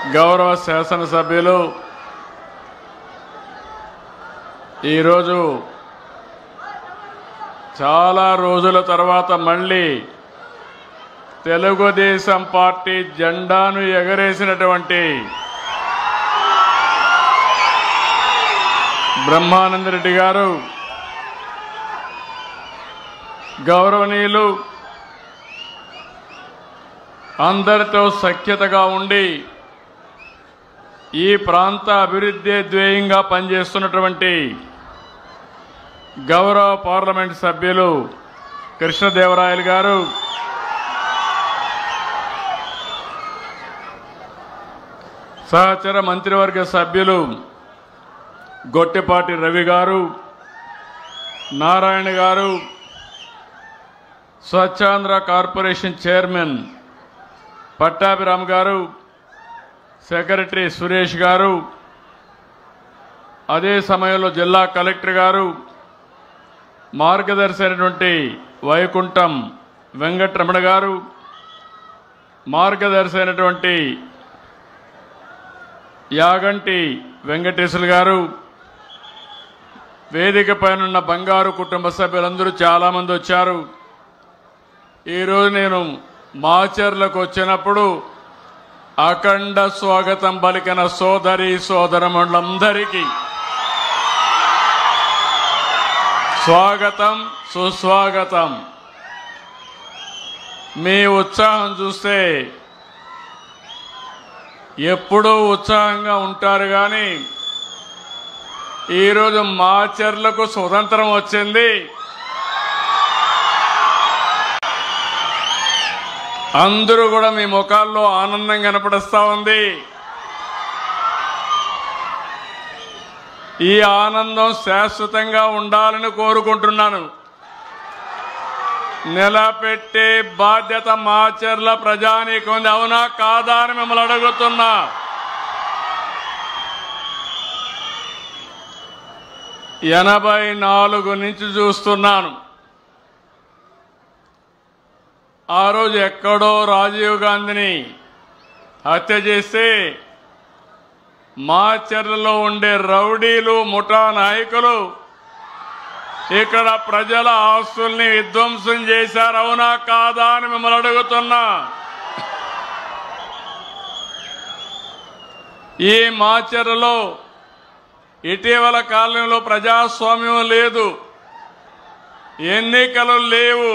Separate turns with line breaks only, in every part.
గౌరవ శాసనసభ్యులు ఈరోజు చాలా రోజుల తర్వాత మళ్ళీ తెలుగుదేశం పార్టీ జెండాను ఎగరేసినటువంటి బ్రహ్మానందరెడ్డి గారు గౌరవనీయులు అందరితో సఖ్యతగా ఉండి ఈ ప్రాంత అభివృద్ధి ధ్యేయంగా పనిచేస్తున్నటువంటి గౌరవ పార్లమెంట్ సభ్యులు కృష్ణదేవరాయలు గారు, సహచర మంత్రివర్గ సభ్యులు గొట్టిపాటి రవి గారు, నారాయణ గారు, స్వచ్ఛాంధ్ర కార్పొరేషన్ చైర్మన్ పట్టాభిరామ్ గారు, సెక్రటరీ సురేష్ గారు, అదే సమయంలో జిల్లా కలెక్టర్ గారు, మార్గదర్శి అయినటువంటి వైకుంఠం వెంకటరమణ గారు, మార్గదర్శి అయినటువంటి యాగంటి వెంకటేశ్వర గారు, వేదిక పైనున్న బంగారు కుటుంబ సభ్యులందరూ చాలామంది వచ్చారు. ఈరోజు నేను మాచర్లకు వచ్చినప్పుడు అఖండ స్వాగతం పలికిన సోదరి సోదరమణులందరికీ స్వాగతం, సుస్వాగతం. మీ ఉత్సాహం చూస్తే ఎప్పుడూ ఉత్సాహంగా ఉంటారు, కానీ ఈరోజు మాచర్లకు స్వతంత్రం వచ్చింది. అందరూ కూడా మీ ముఖాల్లో ఆనందం కనపడుస్తూ ఉంది. ఈ ఆనందం శాశ్వతంగా ఉండాలని కోరుకుంటున్నాను. నిలబెట్టే బాధ్యత మాచర్ల ప్రజానీకం ఉంది, అవునా కాదా అని మిమ్మల్ని అడుగుతున్నా. ఎనభై 84 నుంచి చూస్తున్నాను. ఆ రోజు ఎక్కడో రాజీవ్ గాంధీని హత్య చేస్తే మాచర్లలో ఉండే రౌడీలు, ముఠా నాయకులు ఇక్కడ ప్రజల ఆస్తుల్ని విధ్వంసం చేశారు, అవునా కాదా అని మిమ్మల్ని అడుగుతున్నా. ఈ మాచర్లలో ఇటీవల కాలంలో ప్రజాస్వామ్యం లేదు, ఎన్నికలు లేవు.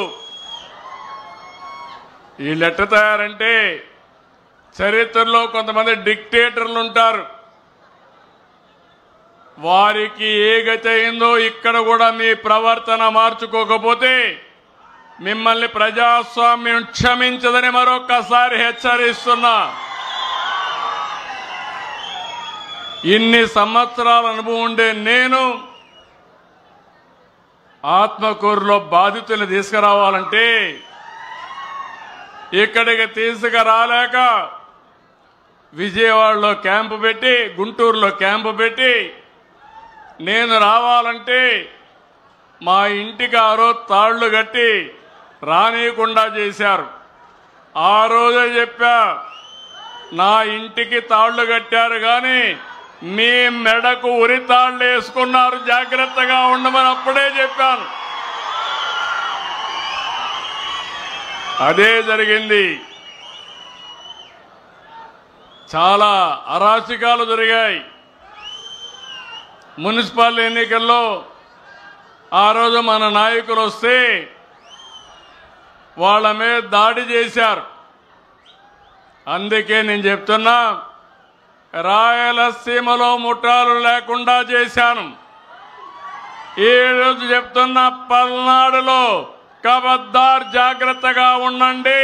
వీళ్ళు ఎట్ట తయారంటే చరిత్రలో కొంతమంది డిక్టేటర్లు ఉంటారు, వారికి ఏ గతి అయిందో ఇక్కడ కూడా మీ ప్రవర్తన మార్చుకోకపోతే మిమ్మల్ని ప్రజాస్వామ్యం క్షమించదని మరొక్కసారి హెచ్చరిస్తున్నా. ఇన్ని సంవత్సరాల అనుభవం ఉండే నేను ఆత్మకూరులో బాధితులు తీసుకురావాలంటే ఇక్కడికి తీసుకురాలేక విజయవాడలో క్యాంపు పెట్టి, గుంటూరులో క్యాంపు పెట్టి, నేను రావాలంటే మా ఇంటికి ఆ రోజు తాళ్లు కట్టి రానీయకుండా చేశారు. ఆ రోజే చెప్పా, నా ఇంటికి తాళ్లు కట్టారు కానీ మీ మెడకు ఉరి తాళ్లు వేసుకున్నారు, జాగ్రత్తగా ఉండమని అప్పుడే చెప్పాను. అదే జరిగింది. చాలా అరాచకాలు జరిగాయి. మున్సిపల్ ఎన్నికల్లో ఆ రోజు మన నాయకులు వస్తే వాళ్ళ మీద దాడి చేశారు. అందుకే నేను చెప్తున్నా, రాయలసీమలో ముఠాలు లేకుండా చేశాను. ఈ రోజు చెప్తున్నా, పల్నాడులో కబద్దార్ జాగ్రత్తగా ఉండండి.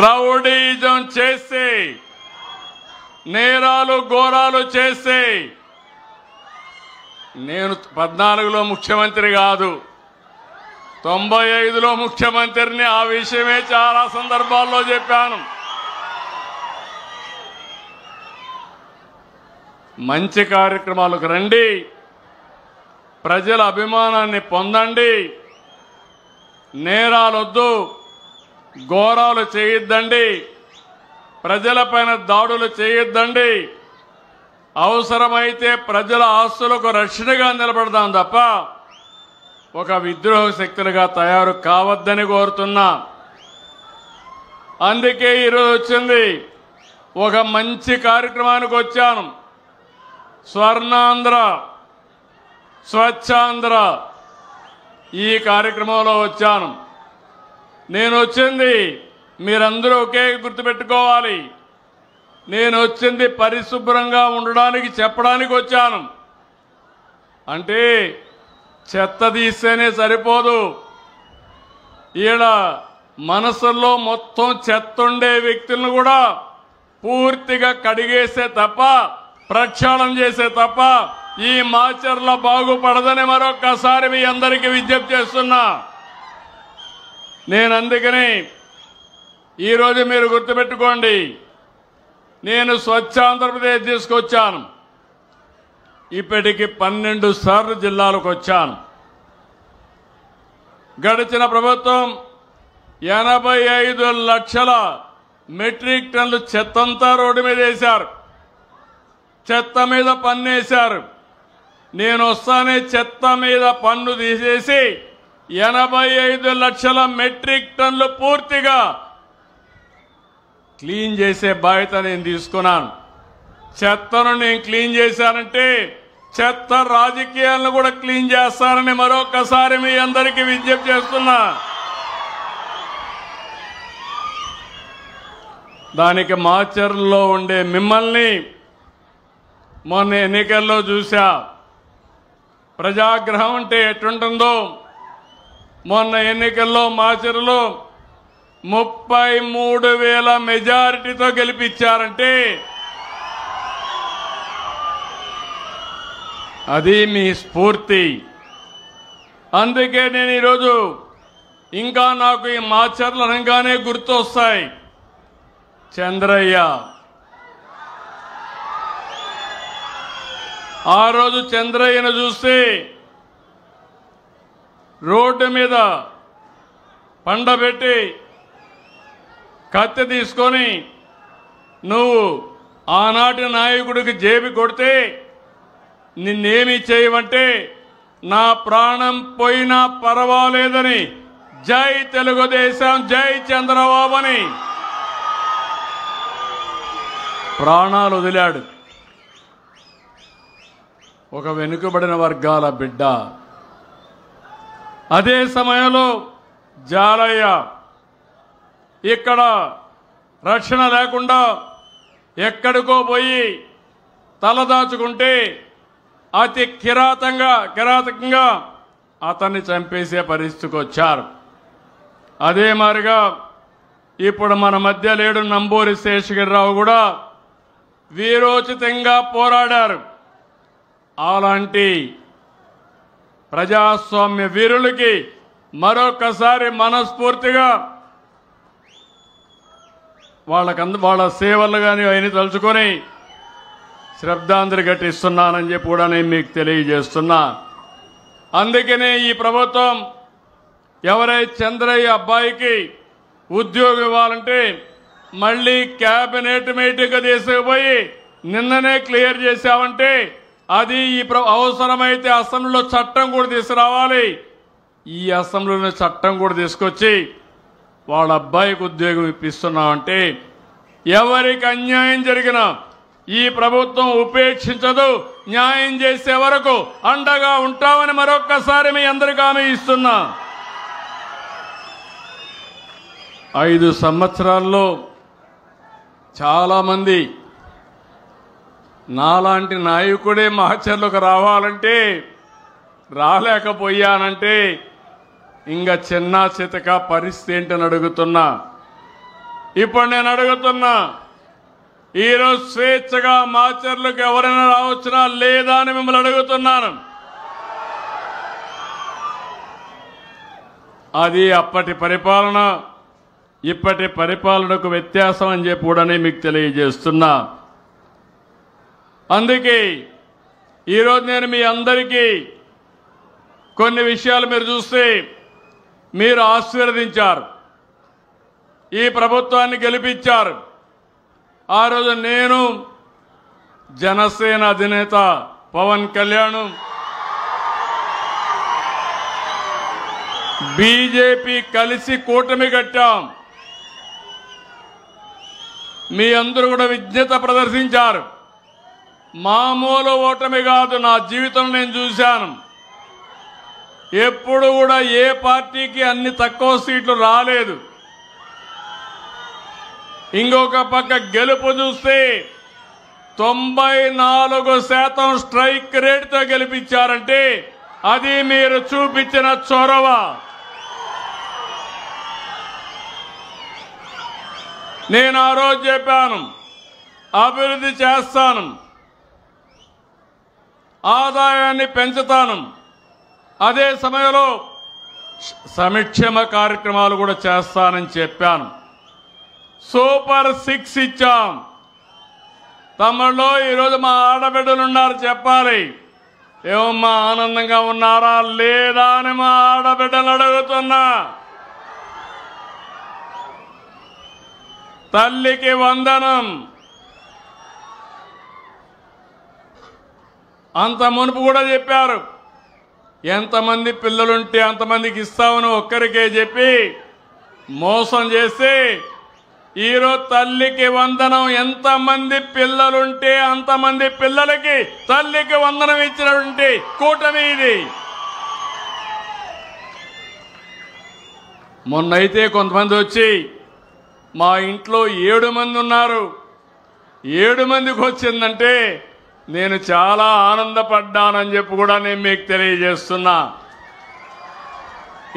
రౌడీజం చేసి నేరాలు ఘోరాలు చేసి, నేను 14లో ముఖ్యమంత్రి కాదు, 95లో ముఖ్యమంత్రిని. ఆ విషయమే చాలా సందర్భాల్లో చెప్పాను. మంచి కార్యక్రమాలకు రండి, ప్రజల అభిమానాన్ని పొందండి, నేరాలొద్దు, ఘోరాలు చేయొద్దండి, ప్రజలపైన దాడులు చేయొద్దండి, అవసరమైతే ప్రజల ఆస్తులకు రక్షణగా నిలబడదాం తప్ప ఒక విద్రోహ శక్తులుగా తయారు కావద్దని కోరుతున్నా. అందుకే ఈరోజు వచ్చింది, ఒక మంచి కార్యక్రమానికి వచ్చాను. స్వర్ణాంధ్ర, స్వచ్ఛాంధ్ర ఈ కార్యక్రమంలో వచ్చాను. నేను వచ్చింది మీరందరూ ఒకే గుర్తుపెట్టుకోవాలి, నేను వచ్చింది పరిశుభ్రంగా ఉండడానికి చెప్పడానికి వచ్చాను. అంటే చెత్త తీస్తేనే సరిపోదు, ఈడ మనసుల్లో మొత్తం చెత్త ఉండే వ్యక్తులను కూడా పూర్తిగా కడిగేసే తప్ప, ప్రక్షాళన చేసే తప్ప ఈ మాచర్ల బాగుపడదని మరొక్కసారి మీ అందరికీ విజ్ఞప్తి చేస్తున్నా. నేను అందుకని ఈరోజు మీరు గుర్తుపెట్టుకోండి, నేను స్వచ్ఛ ఆంధ్రప్రదేశ్ తీసుకొచ్చాను. ఇప్పటికి 12 సార్లు జిల్లాలకు వచ్చాను. గడిచిన ప్రభుత్వం 85 లక్షల మెట్రిక్ టన్నులు చెత్తంతా రోడ్డు మీద వేశారు, చెత్త మీద పన్ను వేశారు. నేను వస్తానే చెత్త మీద పన్ను తీసేసి 85 లక్షల మెట్రిక్ టన్నులు పూర్తిగా క్లీన్ చేసే బాధ్యత నేను తీసుకున్నాను. చెత్తను నేను క్లీన్ చేశానంటే చెత్త రాజకీయాలను కూడా క్లీన్ చేస్తానని మరొకసారి మీ అందరికీ విజ్ఞప్తి చేస్తున్నా. దానికి మాచర్లలో ఉండే మిమ్మల్ని మొన్న ఎన్నికల్లో చూశా. ప్రజాగ్రహం అంటే ఎట్టుంటుందో, మొన్న ఎన్నికల్లో మాచర్లలో 33,000 మెజారిటీతో గెలిపించారంటే అది మీ స్ఫూర్తి. అందుకే నేను ఈరోజు ఇంకా నాకు ఈ మాచర్లు అనగానే గుర్తొస్తాయి చంద్రయ్య. ఆ రోజు చంద్రయ్యను చూస్తే రోడ్డు మీద పండబెట్టి కత్తి తీసుకొని నువ్వు ఆనాటి నాయకుడికి జేబి కొడితే నిన్నేమి చేయమంటే నా ప్రాణం పోయినా పర్వాలేదని జై తెలుగుదేశం, జై చంద్రబాబు అని ప్రాణాలు వదిలాడు. ఒక వెనుకబడిన వర్గాల బిడ్డ. అదే సమయంలో జాలయ్య ఇక్కడ రక్షణ లేకుండా ఎక్కడికో పోయి తలదాచుకుంటే అతి కిరాతకంగా అతన్ని చంపేసే పరిస్థితికి వచ్చారు. అదే మాదిరిగా ఇప్పుడు మన మధ్య లేడు నంబూరి శేషగిరిరావు కూడా వీరోచితంగా పోరాడారు. అలాంటి ప్రజాస్వామ్య వీరులకి మరొకసారి మనస్ఫూర్తిగా వాళ్ళ సేవలు కానీ అవన్నీ తలుచుకొని శ్రద్ధాంజలి ఘటిస్తున్నానని చెప్పి కూడా నేను మీకు తెలియజేస్తున్నా. అందుకనే ఈ ప్రభుత్వం ఎవరైతే చంద్రయ్య అబ్బాయికి ఉద్యోగం ఇవ్వాలంటే మళ్ళీ క్యాబినెట్ మీటింగ్ తీసుకుపోయి నిన్ననే క్లియర్ చేశామంటే అది ఈ అవసరమైతే అసెంబ్లీలో చట్టం కూడా తీసుకురావాలి. ఈ అసెంబ్లీలో చట్టం కూడా తీసుకొచ్చి వాళ్ళ అబ్బాయికి ఉద్యోగం ఇప్పిస్తున్నామంటే ఎవరికి అన్యాయం జరిగినా ఈ ప్రభుత్వం ఉపేక్షించదు, న్యాయం చేసే వరకు అండగా ఉంటామని మరొక్కసారి మీ అందరికీ హామీ ఇస్తున్నా. 5 సంవత్సరాల్లో చాలామంది నాలాంటి నాయకుడే మాచర్లకు రావాలంటే రాలేకపోయానంటే ఇంకా చిన్న చితక పరిస్థితి ఏంటని అడుగుతున్నా. ఇప్పుడు నేను అడుగుతున్నా, ఈరోజు స్వేచ్ఛగా మాచర్లకు ఎవరైనా రావచ్చునా లేదా అని మిమ్మల్ని అడుగుతున్నాను. అది అప్పటి పరిపాలన ఇప్పటి పరిపాలనకు వ్యత్యాసం అని చెప్పి కూడా మీకు తెలియజేస్తున్నా. అందుకే ఈరోజు నేను మీ అందరికీ కొన్ని విషయాలు మీరు చూస్తే మీరు ఆశీర్వదించారు. ఈ ప్రభుత్వాన్ని గెలిపించారు. ఆ రోజు నేను, జనసేన అధినేత పవన్ కళ్యాణ్, బీజేపీ కలిసి కూటమి కట్టాం. మీ అందరూ కూడా విజ్ఞత ప్రదర్శించారు. మామూలు ఓటమి కాదు, నా జీవితంలో నేను చూశాను. ఎప్పుడు కూడా ఏ పార్టీకి అన్ని తక్కువ సీట్లు రాలేదు. ఇంకొక పక్క గెలుపు చూస్తే 94% స్ట్రైక్ రేట్తో గెలిపించారంటే అది మీరు చూపించిన చొరవ. నేను ఆ రోజు చెప్పాను, అభివృద్ధి చేస్తాను, ఆదాయాన్ని పెంచుతాను, అదే సమయంలో సంక్షేమ కార్యక్రమాలు కూడా చేస్తానని చెప్పాను. సూపర్ 6 ఇచ్చాం. తమ్ముళ్ళు ఈరోజు మా ఆడబిడ్డలు ఉన్నారు, చెప్పాలి ఏమమ్మా ఆనందంగా ఉన్నారా లేదా అని మా ఆడబిడ్డలు అడుగుతున్నా. తల్లికి వందనం. అంత మునుపు కూడా చెప్పారు, ఎంతమంది పిల్లలుంటే అంతమందికి ఇస్తామని ఒక్కరికే చెప్పి మోసం చేసి ఈరోజు తల్లికి వందనం, ఎంతమంది పిల్లలుంటే అంతమంది పిల్లలకి తల్లికి వందనం ఇచ్చినటువంటి కూటమి ఇది. మొన్నైతే కొంతమంది వచ్చి మా ఇంట్లో 7 మంది ఉన్నారు, 7 మందికి వచ్చిందంటే నేను చాలా ఆనందపడ్డానని చెప్పి కూడా నేను మీకు తెలియజేస్తున్నా.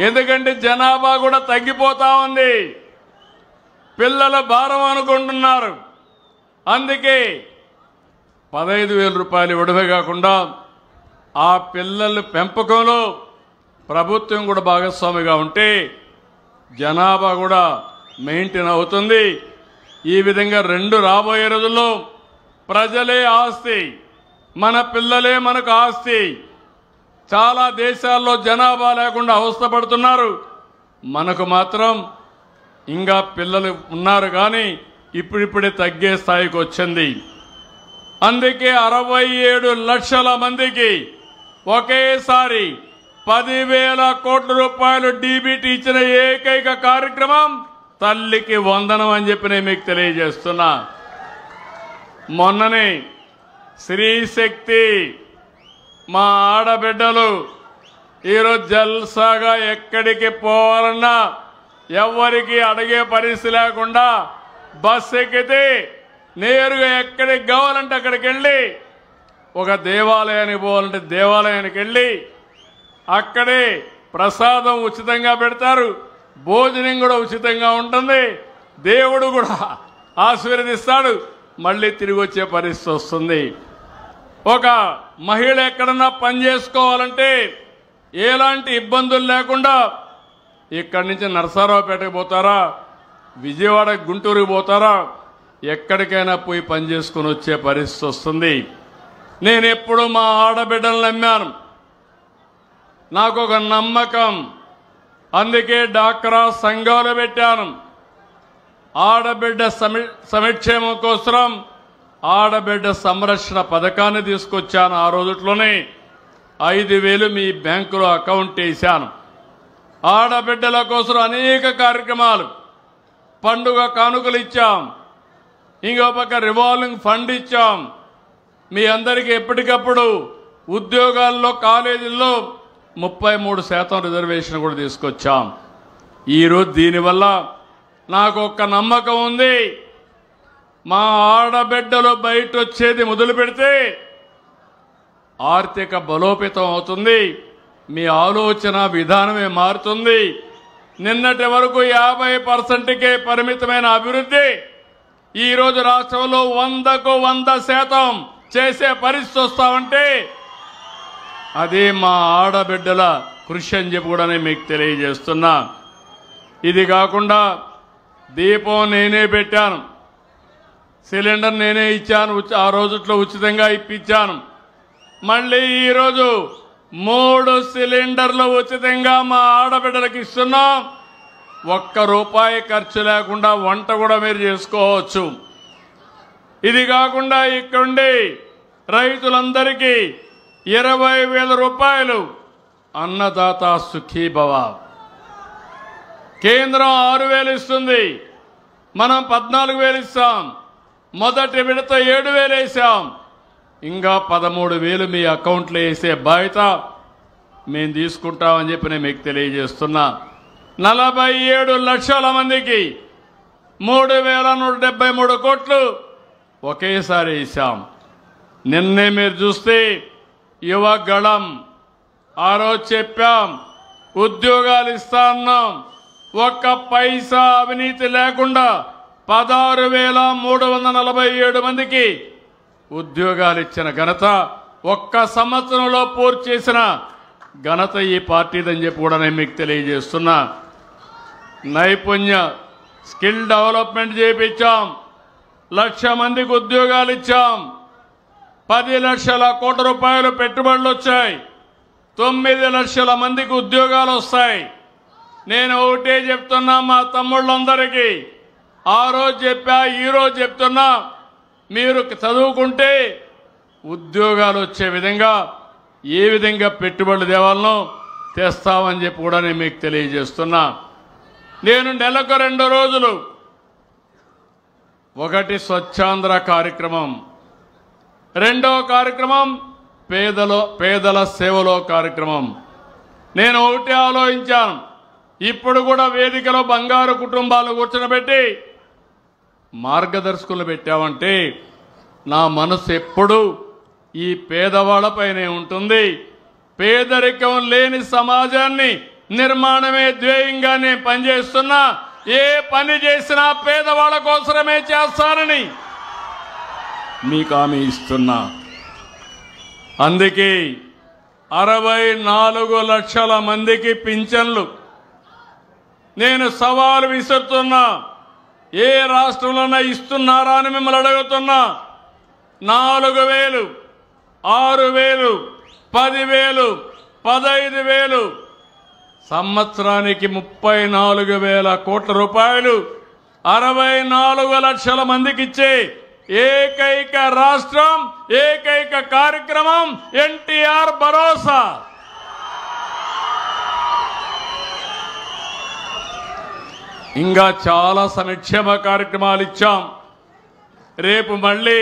ఎందుకంటే జనాభా కూడా తగ్గిపోతా ఉంది, పిల్లల భారం అనుకుంటున్నారు. అందుకే 15,000 రూపాయలు ఇవ్వడమే కాకుండా ఆ పిల్లల పెంపకంలో ప్రభుత్వం కూడా భాగస్వామిగా ఉంటే జనాభా కూడా మెయింటైన్ అవుతుంది. ఈ విధంగా 2 రాబోయే రోజుల్లో ప్రజలే ఆస్తి, మన పిల్లలే మనకు ఆస్తి. చాలా దేశాల్లో జనాభా లేకుండా అవస్థపడుతున్నారు, మనకు మాత్రం ఇంకా పిల్లలు ఉన్నారు కానీ ఇప్పుడిప్పుడే తగ్గే స్థాయికి వచ్చింది. అందుకే 67 లక్షల మందికి ఒకేసారి 10,000 కోట్ల రూపాయలు డీబీటీ ఇచ్చిన ఏకైక కార్యక్రమం తల్లికి వందనం అని చెప్పి నేను మీకు తెలియజేస్తున్నా. మొన్ననే శ్రీశక్తి మా ఆడబిడ్డలు ఈరోజు జల్సాగా ఎక్కడికి పోవాలన్నా ఎవరికి అడిగే పరిస్థితి లేకుండా బస్సు ఎక్కితే నేరుగా ఎక్కడికి కావాలంటే అక్కడికి వెళ్ళి, ఒక దేవాలయానికి పోవాలంటే దేవాలయానికి వెళ్ళి అక్కడే ప్రసాదం ఉచితంగా పెడతారు, భోజనం కూడా ఉచితంగా ఉంటుంది, దేవుడు కూడా ఆశీర్వదిస్తాడు, మళ్ళీ తిరిగి వచ్చే పరిస్థితి వస్తుంది. ఒక మహిళ ఎక్కడన్నా పని చేసుకోవాలంటే ఎలాంటి ఇబ్బందులు లేకుండా ఇక్కడి నుంచి నరసరావుపేటకు పోతారా, విజయవాడ గుంటూరుకు పోతారా, ఎక్కడికైనా పోయి పని చేసుకుని వచ్చే పరిస్థితి వస్తుంది. నేను ఎప్పుడు మా ఆడబిడ్డలు నమ్మాను, నాకు ఒక నమ్మకం. అందుకే డాక్రా సంఘాలు పెట్టాను. ఆడబిడ్డ సంక్షేమం కోసం ఆడబిడ్డ సంరక్షణ పథకాన్ని తీసుకొచ్చాను. ఆ రోజుట్లోనే 5,000 మీ బ్యాంకులో అకౌంట్ వేశాను. ఆడబిడ్డల కోసం అనేక కార్యక్రమాలు, పండుగ కానుకలు ఇచ్చాం, ఇంకో పక్క రివాల్వింగ్ ఫండ్ ఇచ్చాం. మీ అందరికీ ఎప్పటికప్పుడు ఉద్యోగాల్లో కాలేజీల్లో 33% రిజర్వేషన్ కూడా తీసుకొచ్చాం. ఈరోజు దీనివల్ల నాకు ఒక్క నమ్మకం ఉంది, మా ఆడబిడ్డలు బయట వచ్చేది మొదలు పెడితే ఆర్థిక బలోపేతం అవుతుంది, మీ ఆలోచన విధానమే మారుతుంది. నిన్నటి వరకు 50%కే పరిమితమైన అభివృద్ధి ఈరోజు రాష్ట్రంలో 100కు 100% చేసే పరిస్థితి వస్తామంటే అదే మా ఆడబిడ్డల కృషి అని చెప్పి కూడా నేను మీకు తెలియజేస్తున్నా. ఇది కాకుండా దీపం నేనే పెట్టాను, సిలిండర్ నేనే ఇచ్చాను, ఆ రోజుట్లో ఉచితంగా ఇప్పించాను. మళ్ళీ ఈరోజు 3 సిలిండర్లు ఉచితంగా మా ఆడబిడ్డలకు ఇస్తున్నాం. ఒక్క రూపాయి ఖర్చు లేకుండా వంట కూడా మీరు చేసుకోవచ్చు. ఇది కాకుండా ఇక్కడుండి రైతులందరికీ 20,000 రూపాయలు అన్నదాత సుఖీభవ. కేంద్రం 6,000 ఇస్తుంది, మనం 14,000 ఇస్తాం. మొదటి విడత 7,000 వేసాం, ఇంకా 13,000 మీ అకౌంట్లో వేసే బాధ్యత మేము తీసుకుంటామని చెప్పి నేను మీకు తెలియజేస్తున్నా. 47 లక్షల మందికి 3,173 కోట్లు ఒకేసారి వేసాం. నిన్నే మీరు చూస్తే యువగళం ఆ రోజు చెప్పాం, ఉద్యోగాలు ఇస్తా అన్నాం. ఒక్క పైసా అవినీతి లేకుండా 16,347 మందికి ఉద్యోగాలు ఇచ్చిన ఘనత, ఒక్క సంవత్సరంలో పూర్తి చేసిన ఘనత ఈ పార్టీదని చెప్పి కూడా నేను మీకు తెలియజేస్తున్నా. నైపుణ్య స్కిల్ డెవలప్మెంట్ చేయించాం, 1,00,000 మందికి ఉద్యోగాలు ఇచ్చాం. 10 లక్షల కోట్ల రూపాయలు పెట్టుబడులు వచ్చాయి, 9 లక్షల మందికి ఉద్యోగాలు వస్తాయి. నేను ఒకటే చెప్తున్నా మా తమ్ముళ్ళందరికీ, ఆ రోజు చెప్పా, ఈరోజు చెప్తున్నా, మీరు చదువుకుంటే ఉద్యోగాలు వచ్చే విధంగా ఏ విధంగా పెట్టుబడులు తేవాలనో తెస్తామని చెప్పి కూడా నేను మీకు తెలియజేస్తున్నా. నేను నెలకు 2 రోజులు, ఒకటి స్వచ్ఛాంధ్ర కార్యక్రమం, రెండవ కార్యక్రమం పేదల సేవలో కార్యక్రమం. నేను ఒకటి ఆలోచించాను, ఇప్పుడు కూడా వేదికలో బంగారు కుటుంబాలు కూర్చోబెట్టి మార్గదర్శకులు పెట్టామంటే నా మనసు ఎప్పుడు ఈ పేదవాళ్లపైనే ఉంటుంది. పేదరికం లేని సమాజాన్ని నిర్మాణమే ధ్యేయంగా నేను పనిచేస్తున్నా. ఏ పని చేసినా పేదవాళ్ల కోసమే చేస్తానని మీకు హామీ ఇస్తున్నా. అందుకే 64 లక్షల మందికి పింఛన్లు నేను సవాలు విసురుతున్నా. ఏ రాష్ట్రంలోనే ఇస్తున్నారా అని మిమ్మల్ని అడుగుతున్నా. 4,000, 6,000, 10,000, 15,000, సంవత్సరానికి 34,000 కోట్ల రూపాయలు 64 లక్షల మందికి ఇచ్చే ఏకైక రాష్ట్రం, ఏకైక కార్యక్రమం ఎన్టీఆర్ భరోసా. ఇంకా చాలా సంక్షేమ కార్యక్రమాలు ఇచ్చాం. రేపు మళ్ళీ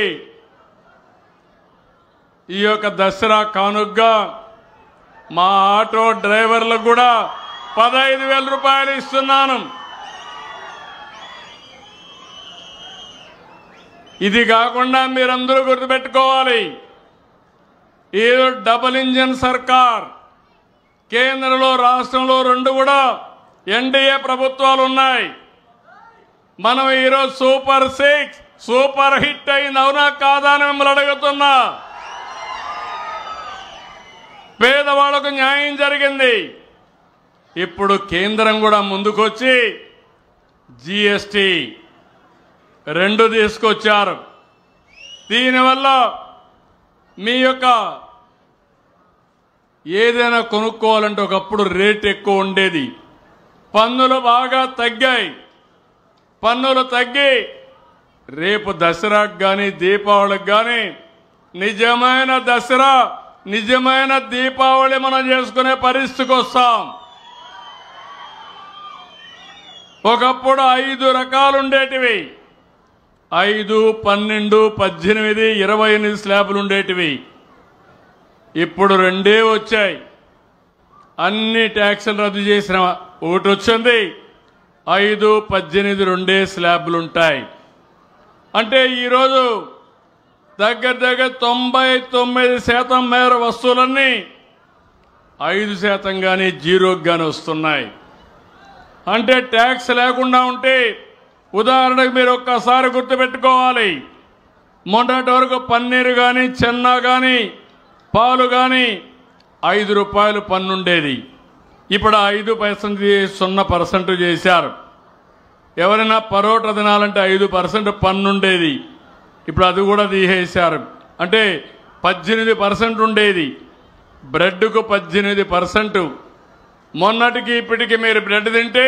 ఈ యొక్క దసరా కానుగ్గా మా ఆటో డ్రైవర్లకు కూడా 15,000 రూపాయలు ఇస్తున్నాను. ఇది కాకుండా మీరందరూ గుర్తుపెట్టుకోవాలి, ఏదో డబుల్ ఇంజన్ సర్కార్, కేంద్రంలో రాష్ట్రంలో 2 కూడా ఎన్డీఏ ప్రభుత్వాలు ఉన్నాయి. మనం ఈరోజు సూపర్ 6 సూపర్ హిట్ అయింది, అవునా కాదా అని మిమ్మల్ని అడుగుతున్నా. పేదవాళ్లకు న్యాయం జరిగింది. ఇప్పుడు కేంద్రం కూడా ముందుకొచ్చి జీఎస్టీ 2 తీసుకొచ్చారు. దీనివల్ల మీ యొక్క ఏదైనా కొనుక్కోవాలంటే ఒకప్పుడు రేట్ ఎక్కువ ఉండేది, పన్నులు బాగా తగ్గాయి. పన్నులు తగ్గి రేపు దసరాకు కానీ దీపావళికి కానీ నిజమైన దసరా, నిజమైన దీపావళి మనం చేసుకునే పరిస్థితికి వస్తాం. ఒకప్పుడు 5 రకాలు ఉండేటివి, 5, 12, 18, 28 స్లాబులు ఉండేటివి. ఇప్పుడు 2 వచ్చాయి. అన్ని ట్యాక్సులు రద్దు చేసిన ఒకటి వచ్చింది. 5, 18 2 స్లాబులు ఉంటాయి. అంటే ఈరోజు దగ్గర 99% మేర వస్తువులన్నీ 5% కానీ 0కి కానీ వస్తున్నాయి. అంటే ట్యాక్స్ లేకుండా ఉంటే, ఉదాహరణకు మీరు ఒక్కసారి గుర్తుపెట్టుకోవాలి, మొన్నటి వరకు పన్నీరు కానీ, చెన్నా కానీ, పాలు కానీ 5 రూపాయలు పన్ను ఉండేది. ఇప్పుడు 5% 0% చేశారు. ఎవరైనా పరోటా తినాలంటే 5% పన్ను ఉండేది, ఇప్పుడు అది కూడా తీసేశారు. అంటే 18% ఉండేది. బ్రెడ్కు 18%. మొన్నటికి ఇప్పటికి మీరు బ్రెడ్ తింటే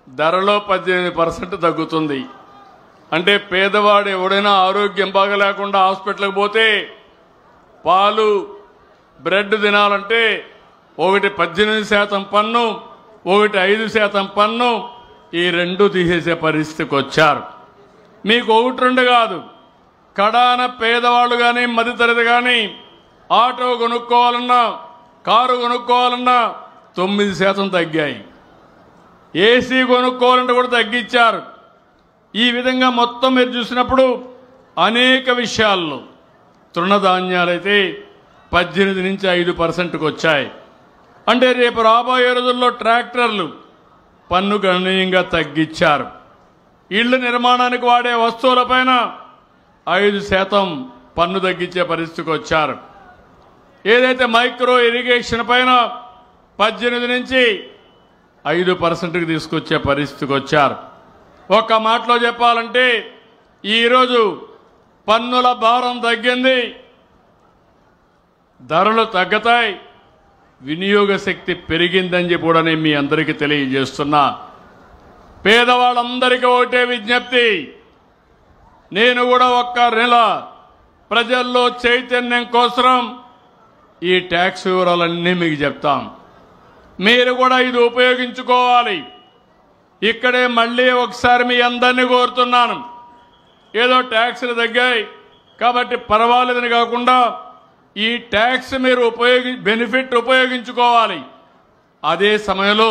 ధరలో 18% తగ్గుతుంది. అంటే పేదవాడు ఎవడైనా ఆరోగ్యం బాగలేకుండా హాస్పిటల్కి పోతే పాలు బ్రెడ్ తినాలంటే ఒకటి 18% పన్ను, ఒకటి 5% పన్ను, ఈ రెండు తీసేసే పరిస్థితికి వచ్చారు. మీకు ఒకటి రెండు కాదు, కడాన పేదవాళ్ళు కానీ మధ్యతరగతి కానీ ఆటో కొనుక్కోవాలన్నా కారు కొనుక్కోవాలన్నా 9% తగ్గాయి. ఏసీ కొనుక్కోవాలంటే కూడా తగ్గించారు. ఈ విధంగా మొత్తం మీరు చూసినప్పుడు అనేక విషయాల్లో తృణధాన్యాలైతే 18 నుంచి 5%కు వచ్చాయి. అంటే రేపు రాబోయే రోజుల్లో ట్రాక్టర్లు పన్ను గణనీయంగా తగ్గించారు. ఇళ్ల నిర్మాణానికి వాడే వస్తువులపైన 5% పన్ను తగ్గించే పరిస్థితికి వచ్చారు. ఏదైతే మైక్రో ఇరిగేషన్ పైన 18 నుంచి 5%కి తీసుకొచ్చే పరిస్థితికి వచ్చారు. ఒక్క మాటలో చెప్పాలంటే ఈరోజు పన్నుల భారం తగ్గింది, ధరలు తగ్గుతాయి, వినియోగ శక్తి పెరిగిందని చెప్పి కూడా నేను మీ అందరికీ తెలియజేస్తున్నా. పేదవాళ్ళందరికీ ఒకటే విజ్ఞప్తి, నేను కూడా ఒక్క నెల ప్రజల్లో చైతన్యం కోసం ఈ ట్యాక్స్ వివరాలన్నీ మీకు చెప్తాం. మీరు కూడా ఇది ఉపయోగించుకోవాలి. ఇక్కడే మళ్ళీ ఒకసారి మీ అందరినీ కోరుతున్నాను, ఏదో ట్యాక్స్లు తగ్గాయి కాబట్టి పర్వాలేదని కాకుండా ఈ ట్యాక్స్ మీరు బెనిఫిట్ ఉపయోగించుకోవాలి. అదే సమయంలో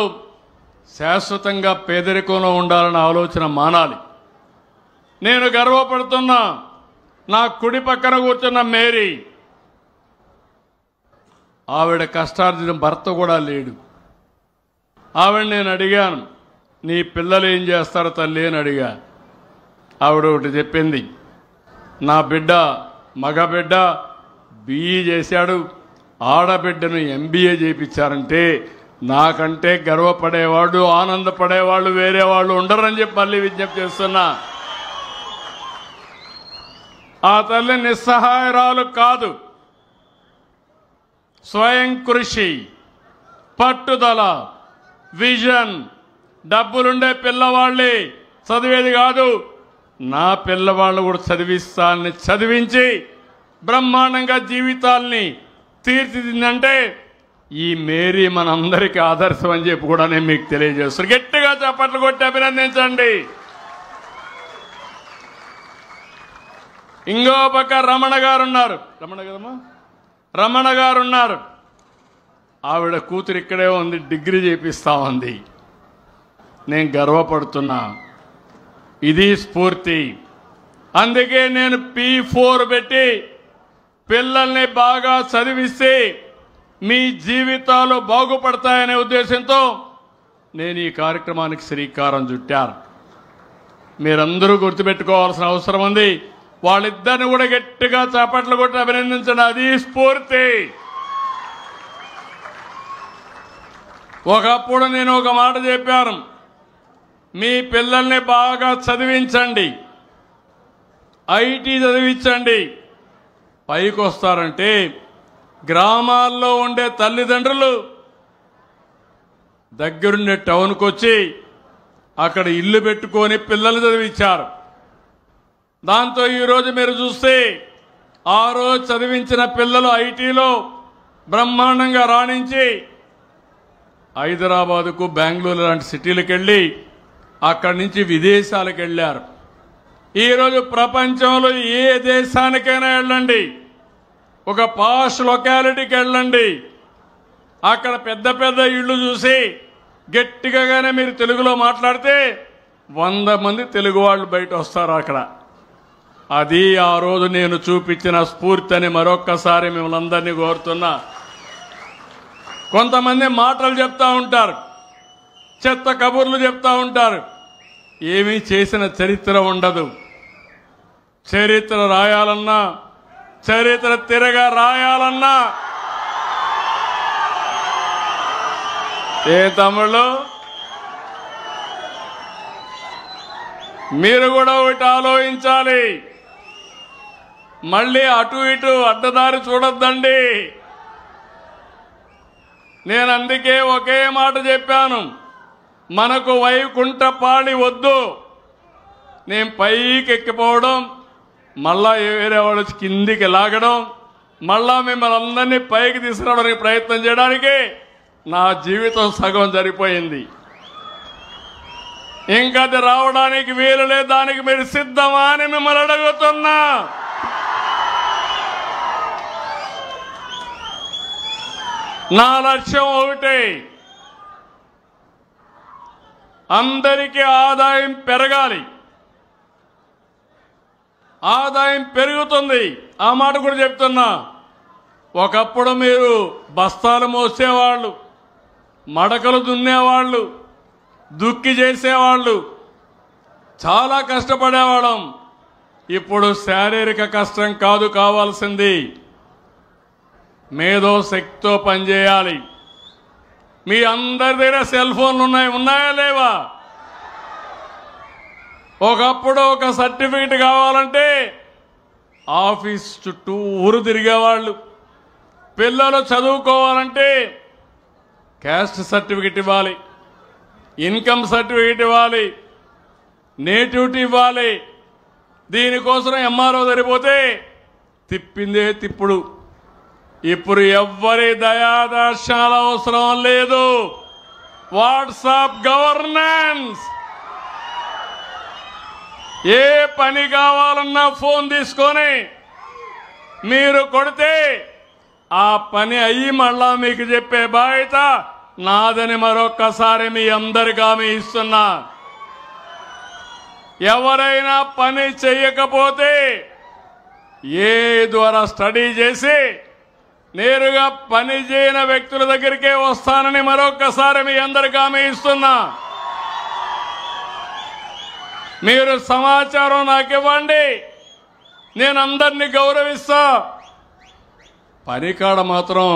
శాశ్వతంగా పేదరికంలో ఉండాలన్న ఆలోచన మానాలి. నేను గర్వపడుతున్నా, నా కుడి పక్కన కూర్చున్న మేరీ, ఆవిడ కష్టార్జితం భర్త కూడా లేడు. ఆవిడ నేను అడిగాను, నీ పిల్లలు ఏం చేస్తారో తల్లి అని అడిగా. ఆవిడ ఒకటి చెప్పింది, నా బిడ్డ మగ బిడ్డ BE చేశాడు, ఆడబిడ్డను MBA చేయించారంటే నాకంటే గర్వపడేవాడు ఆనందపడేవాళ్ళు వేరే వాళ్ళు ఉండరని చెప్పి మళ్ళీ విజ్ఞప్తి చేస్తున్నా. ఆ తల్లి నిస్సహాయరాలు కాదు, స్వయం కృషి, పట్టుదల, విజన్, డబ్బులుండే పిల్లవాళ్ళే చదివేది కాదు, నా పిల్లవాళ్ళు కూడా చదివిస్తానని చదివించి బ్రహ్మాండంగా జీవితాల్ని తీర్చిదిద్దంటే ఈ మేరీ మనందరికీ ఆదర్శం అని చెప్పి కూడా నేను మీకు తెలియజేస్తాను. గట్టిగా చప్పట్లు కొట్టి అభినందించండి. ఇంకో పక్క రమణ గారు ఉన్నారు, రమణ గారు ఉన్నారు. ఆవిడ కూతురు ఇక్కడే ఉంది, డిగ్రీ చేపిస్తా ఉంది. నేను గర్వపడుతున్నా, ఇది స్ఫూర్తి. అందుకే నేను P4 పెట్టి పిల్లల్ని బాగా చదివిస్తే మీ జీవితాలు బాగుపడతాయనే ఉద్దేశంతో నేను ఈ కార్యక్రమానికి శ్రీకారం చుట్టాను. మీరందరూ గుర్తుపెట్టుకోవాల్సిన అవసరం ఉంది. వాళ్ళిద్దరిని కూడా గట్టిగా చప్పట్లు కొట్టి అభినందించండి. అది స్ఫూర్తి. ఒకప్పుడు నేను ఒక మాట చెప్పాను, మీ పిల్లల్ని బాగా చదివించండి, ఐటీ చదివించండి. పైకి వస్తారంటే గ్రామాల్లో ఉండే తల్లిదండ్రులు దగ్గరుండే టౌన్కి వచ్చి అక్కడ ఇల్లు పెట్టుకొని పిల్లలు చదివించారు. దాంతో ఈరోజు మీరు చూస్తే ఆ రోజు చదివించిన పిల్లలు ఐటీలో బ్రహ్మాండంగా రాణించి హైదరాబాదుకు, బెంగళూరు లాంటి సిటీలకు వెళ్ళి అక్కడి నుంచి విదేశాలకు వెళ్ళారు. ఈరోజు ప్రపంచంలో ఏ దేశానికైనా వెళ్ళండి, ఒక పాష్ లొకాలిటీకి వెళ్ళండి, అక్కడ పెద్ద పెద్ద ఇళ్ళు చూసి గట్టిగానే మీరు తెలుగులో మాట్లాడితే 100 మంది తెలుగు వాళ్ళు బయట వస్తారు అక్కడ. అది ఆ రోజు నేను చూపించిన స్ఫూర్తి అని మరొక్కసారి మిమ్మల్ని అందరినీ కోరుతున్నా. కొంతమంది మాటలు చెప్తా ఉంటారు, చెత్త కబుర్లు చెప్తా ఉంటారు, ఏమీ చేసిన చరిత్ర ఉండదు. చరిత్ర రాయాలన్నా, చరిత్ర తిరగా రాయాలన్నా ఏ తమ్ముళ్ళు మీరు కూడా ఒకటి ఆలోచించాలి. మళ్ళీ అటు ఇటు అడ్డదారి చూడొద్దండి. నేను అందుకే ఒకే మాట చెప్పాను, మనకు వైకుంఠపాళి వద్దు. నేను పైకి ఎక్కిపోవడం, మళ్ళా వేరే వాళ్ళు కిందికి లాగడం, మళ్ళా మిమ్మల్ని అందరినీ పైకి తీసుకురావడానికి ప్రయత్నం చేయడానికి నా జీవితం సగం సరిపోయింది. ఇంకా అది రావడానికి వీలు లేదు. దానికి మీరు సిద్ధమా అని మిమ్మల్ని అడుగుతున్నా. నా లక్ష్యం ఒకటే, అందరికీ ఆదాయం పెరగాలి. ఆదాయం పెరుగుతుంది, ఆ మాట కూడా చెప్తున్నా. ఒకప్పుడు మీరు బస్తాలు మోసేవాళ్ళు, మడకలు దున్నేవాళ్ళు, దుక్కి చేసేవాళ్ళు, చాలా కష్టపడేవాళ్ళం. ఇప్పుడు శారీరక కష్టం కాదు కావాల్సింది, మేధో శక్తితో పనిచేయాలి. మీ అందరి దగ్గర సెల్ ఫోన్లు ఉన్నాయా లేవా? ఒకప్పుడు ఒక సర్టిఫికెట్ కావాలంటే ఆఫీస్ చుట్టూ ఊరు తిరిగేవాళ్ళు. పిల్లలు చదువుకోవాలంటే క్యాస్ట్ సర్టిఫికెట్ ఇవ్వాలి, ఇన్కమ్ సర్టిఫికెట్ ఇవ్వాలి, నేటివిటీ ఇవ్వాలి. దీనికోసం ఎంఆర్ఓ సరిపోతే తిప్పిందే తిప్పుడు. ఇప్పుడు ఎవ్వరి దయాదర్శనాల అవసరం లేదు. WhatsApp governance. ఏ పని కావాలన్నా ఫోన్ తీసుకొని మీరు కొడితే ఆ పని అయ్యి మళ్ళా మీకు చెప్పే బాధ్యత నాదని మరొక్కసారి మీ అందరికీ హామీ ఇస్తున్నా. ఎవరైనా పని చేయకపోతే ఏ ద్వారా స్టడీ చేసి నేరుగా పని చేయని వ్యక్తుల దగ్గరికే వస్తానని మరొక్కసారి మీ అందరికీ హామీ ఇస్తున్నా. మీరు సమాచారం నాకు ఇవ్వండి, నేను అందరినీ గౌరవిస్తా. పనికాడ మాత్రం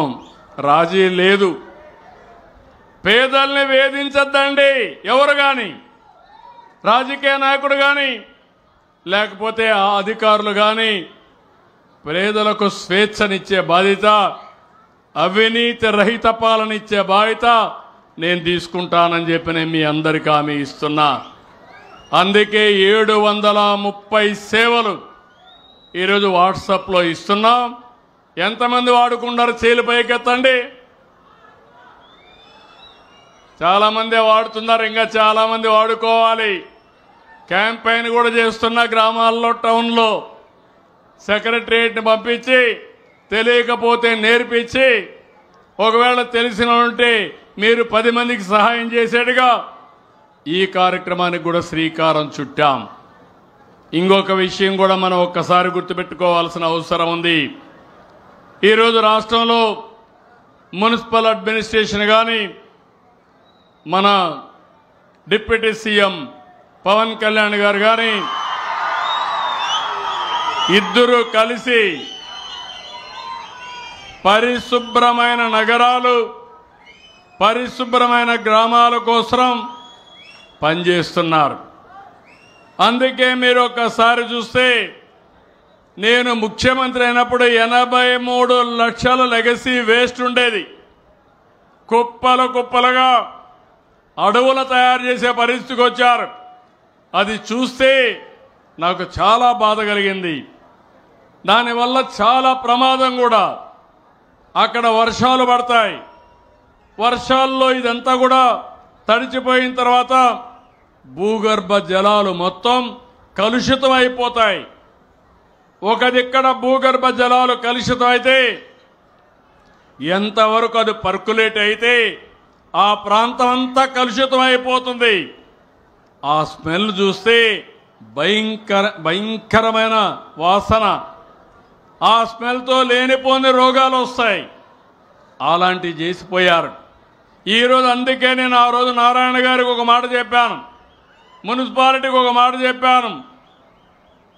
రాజీ లేదు. పేదల్ని వేధించద్దండి ఎవరు కానీ, రాజకీయ నాయకుడు కానీ లేకపోతే ఆ అధికారులు కానీ. పేదలకు స్వేచ్ఛనిచ్చే బాధ్యత, అవినీతి రహిత పాలన ఇచ్చే బాధ్యత నేను తీసుకుంటానని చెప్పి నేను మీ అందరికీ హామీ ఇస్తున్నా. అందుకే 730 సేవలు ఈరోజు వాట్సాప్లో ఇస్తున్నాం. ఎంతమంది వాడుకున్నారు? చేలు పైకెత్తండి. చాలామంది వాడుతున్నారు, ఇంకా చాలామంది వాడుకోవాలి. క్యాంపెయిన్ కూడా చేస్తున్న గ్రామాల్లో, టౌన్లో సెక్రటరియట్ని పంపించి తెలియకపోతే నేర్పించి, ఒకవేళ తెలిసిన ఉంటే మీరు 10 మందికి సహాయం చేసేట్టుగా ఈ కార్యక్రమానికి కూడా శ్రీకారం చుట్టాం. ఇంకొక విషయం కూడా మనం ఒక్కసారి గుర్తుపెట్టుకోవాల్సిన అవసరం ఉంది. ఈరోజు రాష్ట్రంలో మున్సిపల్ అడ్మినిస్ట్రేషన్ కానీ మన డిప్యూటీ సీఎం పవన్ కళ్యాణ్ గారు కానీ ఇద్దరు కలిసి పరిశుభ్రమైన నగరాలు, పరిశుభ్రమైన గ్రామాల కోసం పనిచేస్తున్నారు. అందుకే మీరు ఒక్కసారి చూస్తే, నేను ముఖ్యమంత్రి అయినప్పుడు 83 లక్షల లెగసీ వేస్ట్ ఉండేది. కుప్పలు కుప్పలుగా అడవులు తయారు చేసే పరిస్థితికి వచ్చారు. అది చూస్తే నాకు చాలా బాధ కలిగింది. దానివల్ల చాలా ప్రమాదం కూడా. అక్కడ వర్షాలు పడతాయి, వర్షాల్లో ఇదంతా కూడా తడిచిపోయిన తర్వాత భూగర్భ జలాలు మొత్తం కలుషితం అయిపోతాయి. ఒక దిక్కడ భూగర్భ జలాలు కలుషితం అయితే ఎంతవరకు అది పర్కులేట్ అయితే ఆ ప్రాంతం అంతా కలుషితం అయిపోతుంది. ఆ స్మెల్ చూస్తే భయంకరమైన వాసన. ఆ స్మెల్తో లేనిపోని రోగాలు వస్తాయి. అలాంటివి చేసిపోయారు ఈరోజు. అందుకే నేను ఆ రోజు నారాయణ గారికి ఒక మాట చెప్పాను, మున్సిపాలిటీకి ఒక మాట చెప్పాను.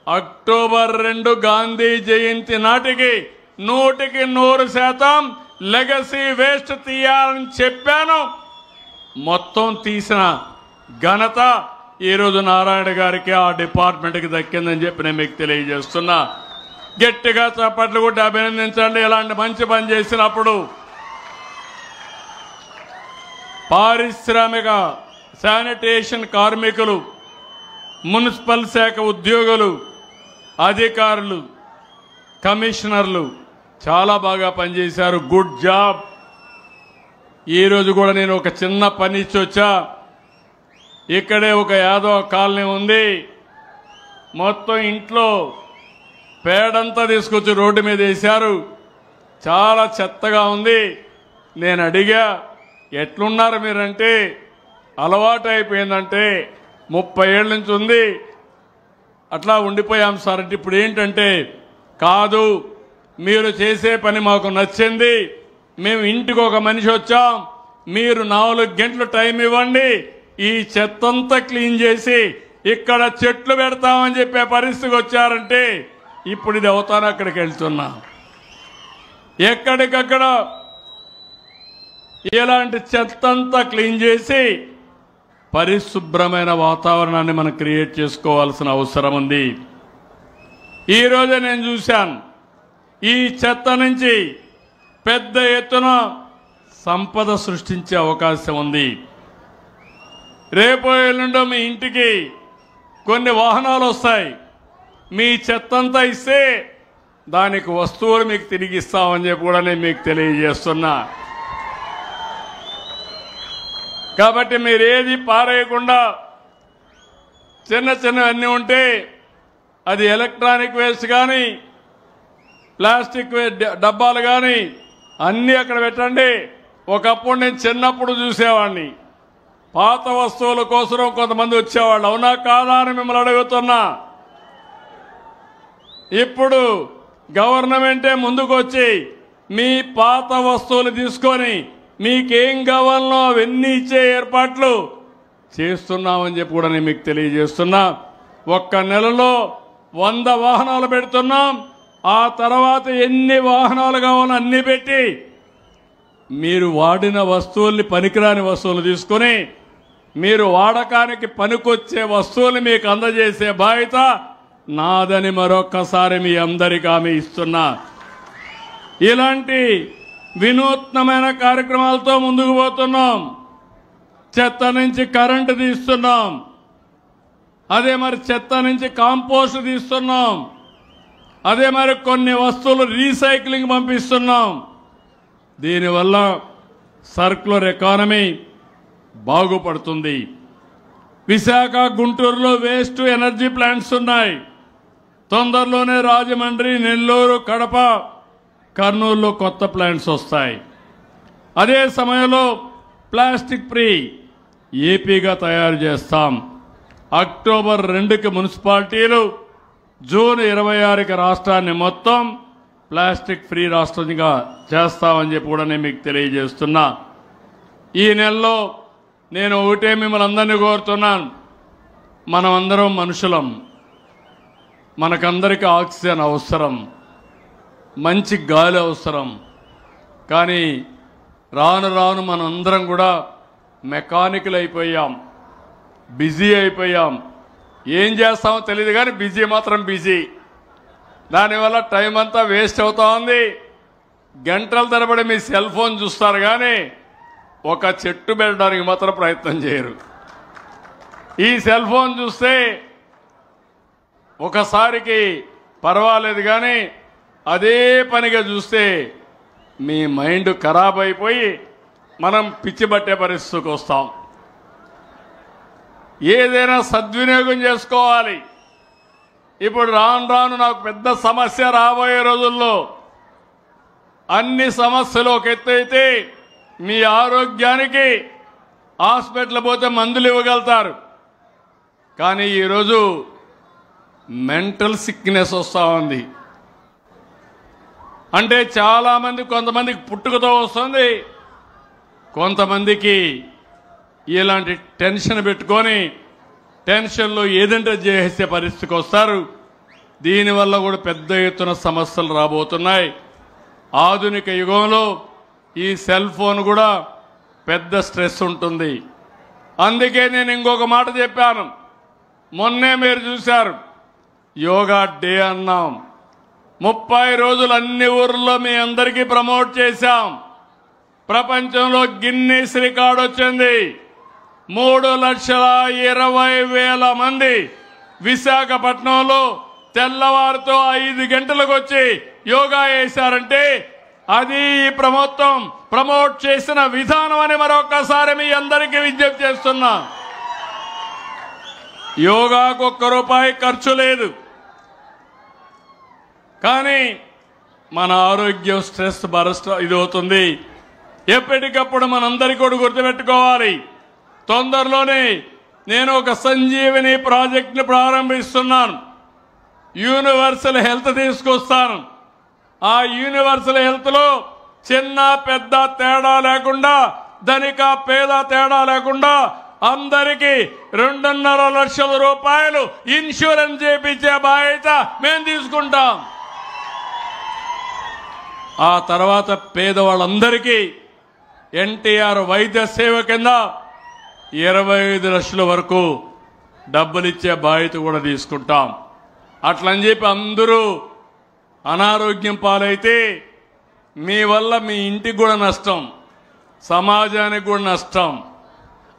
అక్టోబర్ 2 గాంధీ జయంతి నాటికి 100% లెగసీ వేస్ట్ తీయాలని చెప్పాను. మొత్తం తీసిన ఘనత ఈరోజు నారాయణ గారికి, ఆ డిపార్ట్మెంట్కి దక్కిందని చెప్పి నేను మీకు తెలియజేస్తున్నా. గట్టిగా చప్పట్లు కొట్టి అభినందించండి ఇలాంటి మంచి పని చేసినప్పుడు. పారిశ్రామిక శానిటేషన్ కార్మికులు, మున్సిపల్ శాఖ ఉద్యోగులు, అధికారులు, కమిషనర్లు చాలా బాగా పనిచేశారు. Good job. ఈరోజు కూడా నేను ఒక చిన్న పని ఇచ్చి వచ్చా. ఇక్కడే ఒక యాదవ కాలనీ ఉంది. మొత్తం ఇంట్లో పేడంతా తీసుకొచ్చి రోడ్డు మీద వేశారు. చాలా చెత్తగా ఉంది. నేను అడిగా, ఎట్లున్నారు మీరంటే, అలవాటు అయిపోయిందంటే 30 ఏళ్ళ నుంచి ఉంది, అట్లా ఉండిపోయాం సార్ అంటే. ఇప్పుడు ఏంటంటే, కాదు, మీరు చేసే పని మాకు నచ్చింది, మేము ఇంటికి ఒక మనిషి వచ్చాం, మీరు 4 గంటలు టైం ఇవ్వండి, ఈ చెత్తంతా క్లీన్ చేసి ఇక్కడ చెట్లు పెడతామని చెప్పే పరిస్థితికి వచ్చారంటే ఇప్పుడు ఇది అవుతాను. అక్కడికి వెళ్తున్నా. ఎక్కడికక్కడ ఇలాంటి చెత్తంతా క్లీన్ చేసి పరిశుభ్రమైన వాతావరణాన్ని మనం క్రియేట్ చేసుకోవాల్సిన అవసరం ఉంది. ఈరోజే నేను చూశాను, ఈ చెత్త నుంచి పెద్ద ఎత్తున సంపద సృష్టించే అవకాశం ఉంది. రేపు ఎల్లుండో మీ ఇంటికి కొన్ని వాహనాలు వస్తాయి. మీ చెత్తంతా ఇస్తే దానికి వస్తువులు మీకు తిరిగి ఇస్తామని చెప్పి కూడా నేను మీకు తెలియజేస్తున్నా. కాబట్టి మీరు ఏది పారేయకుండా చిన్న చిన్నవన్నీ ఉంటే అది ఎలక్ట్రానిక్ వేస్ట్ కానీ ప్లాస్టిక్ డబ్బాలు కానీ అన్నీ అక్కడ పెట్టండి. ఒకప్పుడు నేను చిన్నప్పుడు చూసేవాడిని, పాత వస్తువుల కోసం కొంతమంది వచ్చేవాళ్ళు. అవునా కాదా అని మిమ్మల్ని అడుగుతున్నా. ఇప్పుడు గవర్నమెంటే ముందుకు వచ్చి మీ పాత వస్తువులు తీసుకొని మీకేం కావాలనో అవన్నీ ఇచ్చే ఏర్పాట్లు చేస్తున్నామని చెప్పి కూడా నేను మీకు తెలియజేస్తున్నా. ఒక్క నెలలో 100 వాహనాలు పెడుతున్నాం. ఆ తర్వాత ఎన్ని వాహనాలు కావాలో అన్ని పెట్టి మీరు వాడిన వస్తువుల్ని, పనికిరాని వస్తువులు తీసుకొని మీరు వాడకానికి పనికొచ్చే వస్తువులు మీకు అందజేసే బాధ్యత నాదని మరొక్కసారి మీ అందరికీ హామీ ఇస్తున్నా. ఇలాంటి వినూత్నమైన కార్యక్రమాలతో ముందుకు పోతున్నాం. చెత్త నుంచి కరెంటు తీస్తున్నాం. అదే మరి చెత్త నుంచి కాంపోస్ట్ తీస్తున్నాం. అదే మరి కొన్ని వస్తువులు రీసైక్లింగ్ పంపిస్తున్నాం. దీనివల్ల సర్క్యులర్ ఎకానమీ బాగుపడుతుంది. విశాఖ, గుంటూరులో వేస్ట్ ఎనర్జీ ప్లాంట్స్ ఉన్నాయి. తొందరలోనే రాజమండ్రి, నెల్లూరు, కడప, కర్నూలులో కొత్త ప్లాంట్స్ వస్తాయి. అదే సమయంలో ప్లాస్టిక్ ఫ్రీ ఏపీగా తయారు చేస్తాం. అక్టోబర్ 2కి మున్సిపాలిటీలు, జూన్ 26కి రాష్ట్రాన్ని మొత్తం ప్లాస్టిక్ ఫ్రీ రాష్ట్రంగా చేస్తామని చెప్పి కూడా నేను మీకు తెలియజేస్తున్నా. ఈ నెలలో నేను ఒకటే మిమ్మల్ని అందరినీ కోరుతున్నాను. మనమందరం మనుషులం, మనకందరికీ ఆక్సిజన్ అవసరం, మంచి గాలి అవసరం. కానీ రాను రాను మనందరం కూడా మెకానికల్ అయిపోయాం, బిజీ అయిపోయాం. ఏం చేస్తామో తెలియదు కానీ బిజీ మాత్రం బిజీ. దానివల్ల టైం అంతా వేస్ట్ అవుతా ఉంది. గంటల తరబడి మీ సెల్ ఫోన్ చూస్తారు కానీ ఒక చెట్టు పెట్టడానికి మాత్రం ప్రయత్నం చేయరు. ఈ సెల్ ఫోన్ చూస్తే ఒకసారికి పర్వాలేదు కానీ అదే పనిగా చూస్తే మీ మైండ్ ఖరాబ్ అయిపోయి మనం పిచ్చి పట్టే పరిస్థితికి వస్తాం. ఏదైనా సద్వినియోగం చేసుకోవాలి. ఇప్పుడు రాను రాను నాకు పెద్ద సమస్య రాబోయే రోజుల్లో, అన్ని సమస్యలు ఒక ఎత్తు అయితే మీ ఆరోగ్యానికి హాస్పిటల్ పోతే మందులు ఇవ్వగలుగుతారు. కానీ ఈరోజు మెంటల్ సిక్నెస్ వస్తూ ఉంది. అంటే చాలామంది, కొంతమందికి పుట్టుకతో వస్తుంది, కొంతమందికి ఇలాంటి టెన్షన్ పెట్టుకొని టెన్షన్లో ఏదంటే చేసే పరిస్థితికి వస్తారు. దీనివల్ల కూడా పెద్ద ఎత్తున సమస్యలు రాబోతున్నాయి. ఆధునిక యుగంలో ఈ సెల్ ఫోన్ కూడా పెద్ద స్ట్రెస్ ఉంటుంది. అందుకే నేను ఇంకొక మాట చెప్పాను. మొన్నే మీరు చూశారు, యోగా డే అన్నాం. 30 రోజులు అన్ని ఊర్లో మీ అందరికీ ప్రమోట్ చేశాం. ప్రపంచంలో గిన్నీస్ రికార్డు వచ్చింది. 3,20,000 మంది విశాఖపట్నంలో తెల్లవారితో 5 గంటలకు వచ్చి యోగా చేశారంటే అది ఈ ప్రభుత్వం ప్రమోట్ చేసిన విధానం అని మరొకసారి మీ అందరికీ విజ్ఞప్తి చేస్తున్నా. యోగాకు ₹1 ఖర్చు లేదు, కానీ మన ఆరోగ్యం స్ట్రెస్ బరస్ట్ ఇది అవుతుంది. ఎప్పటికప్పుడు మనందరికీ కూడా గుర్తుపెట్టుకోవాలి. తొందరలోనే నేను ఒక సంజీవని ప్రాజెక్టును ప్రారంభిస్తున్నాను. యూనివర్సల్ హెల్త్ తీసుకొస్తాను. ఆ యూనివర్సల్ హెల్త్ లో చిన్న పెద్ద తేడా లేకుండా, ధనిక పేద తేడా లేకుండా అందరికీ ₹2.5 లక్షల ఇన్సూరెన్స్ చేయించే బాధ్యత మేము తీసుకుంటాం. ఆ తర్వాత పేదవాళ్ళందరికీ ఎన్టీఆర్ వైద్య సేవ కింద 25 లక్షల వరకు డబ్బులు ఇచ్చే బాధ్యత కూడా తీసుకుంటాం. అట్లని చెప్పి అందరూ అనారోగ్యం పాలైతే మీ వల్ల మీ ఇంటికి కూడా నష్టం, సమాజానికి కూడా నష్టం.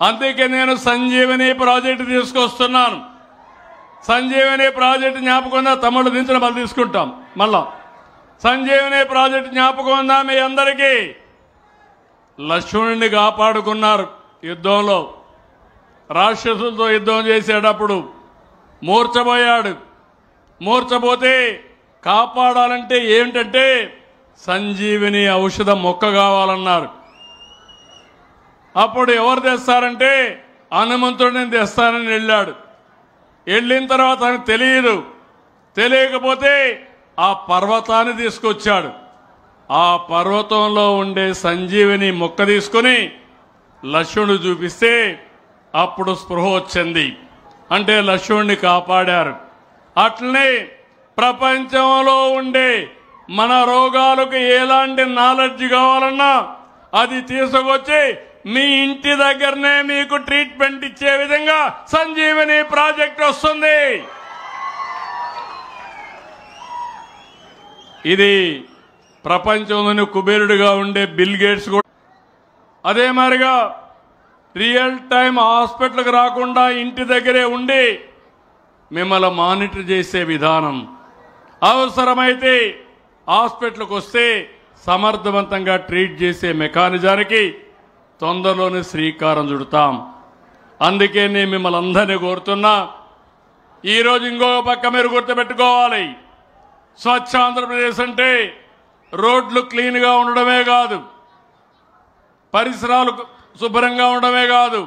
అందుకే నేను సంజీవని ప్రాజెక్టు తీసుకొస్తున్నాను. సంజీవని ప్రాజెక్టు జ్ఞాపకం ఉందా? తమ్ముళ్ళు దించిన మళ్ళీ తీసుకుంటాం. మళ్ళా సంజీవని ప్రాజెక్టు జ్ఞాపకం ఉందా మీ అందరికీ? లక్ష్మణుడిని కాపాడుకున్నారు యుద్ధంలో. రాక్షసులతో యుద్ధం చేసేటప్పుడు మూర్చబోయాడు. మూర్చబోతే కాపాడాలంటే ఏంటంటే సంజీవిని ఔషధ మొక్క కావాలన్నారు. అప్పుడు ఎవరు తెస్తారంటే హనుమంతుడిని తెస్తానని వెళ్ళాడు. వెళ్ళిన తర్వాత ఆయనకు తెలియకపోతే ఆ పర్వతాన్ని తీసుకొచ్చాడు. ఆ పర్వతంలో ఉండే సంజీవిని మొక్క తీసుకుని లక్ష్మణుడు చూపిస్తే అప్పుడు స్పృహ వచ్చింది. అంటే లక్ష్మణుడిని కాపాడారు. అట్లనే ప్రపంచంలో ఉండే మన రోగాలకు ఎలాంటి నాలెడ్జ్ కావాలన్నా అది తీసుకొచ్చి మీ ఇంటి దగ్గరనే మీకు ట్రీట్మెంట్ ఇచ్చే విధంగా సంజీవని ప్రాజెక్ట్ వస్తుంది. ఇది ప్రపంచంలోని కుబేరుడుగా ఉండే బిల్ గేట్స్ కూడా అదే మాదిరిగా రియల్ టైం హాస్పిటల్కి రాకుండా ఇంటి దగ్గరే ఉండి మిమ్మల్ని మానిటర్ చేసే విధానం, అవసరమైతే హాస్పిటల్కి వస్తే సమర్థవంతంగా ట్రీట్ చేసే మెకానిజానికి తొందరలోనే శ్రీకారం చుడతాం. అందుకే నేను మిమ్మల్ని అందరినీ కోరుతున్నా. ఈరోజు ఇంకో పక్క మీరు గుర్తుపెట్టుకోవాలి, స్వచ్ఛ ఆంధ్రప్రదేశ్ అంటే రోడ్లు క్లీన్గా ఉండడమే కాదు, పరిసరాలు శుభ్రంగా ఉండడమే కాదు,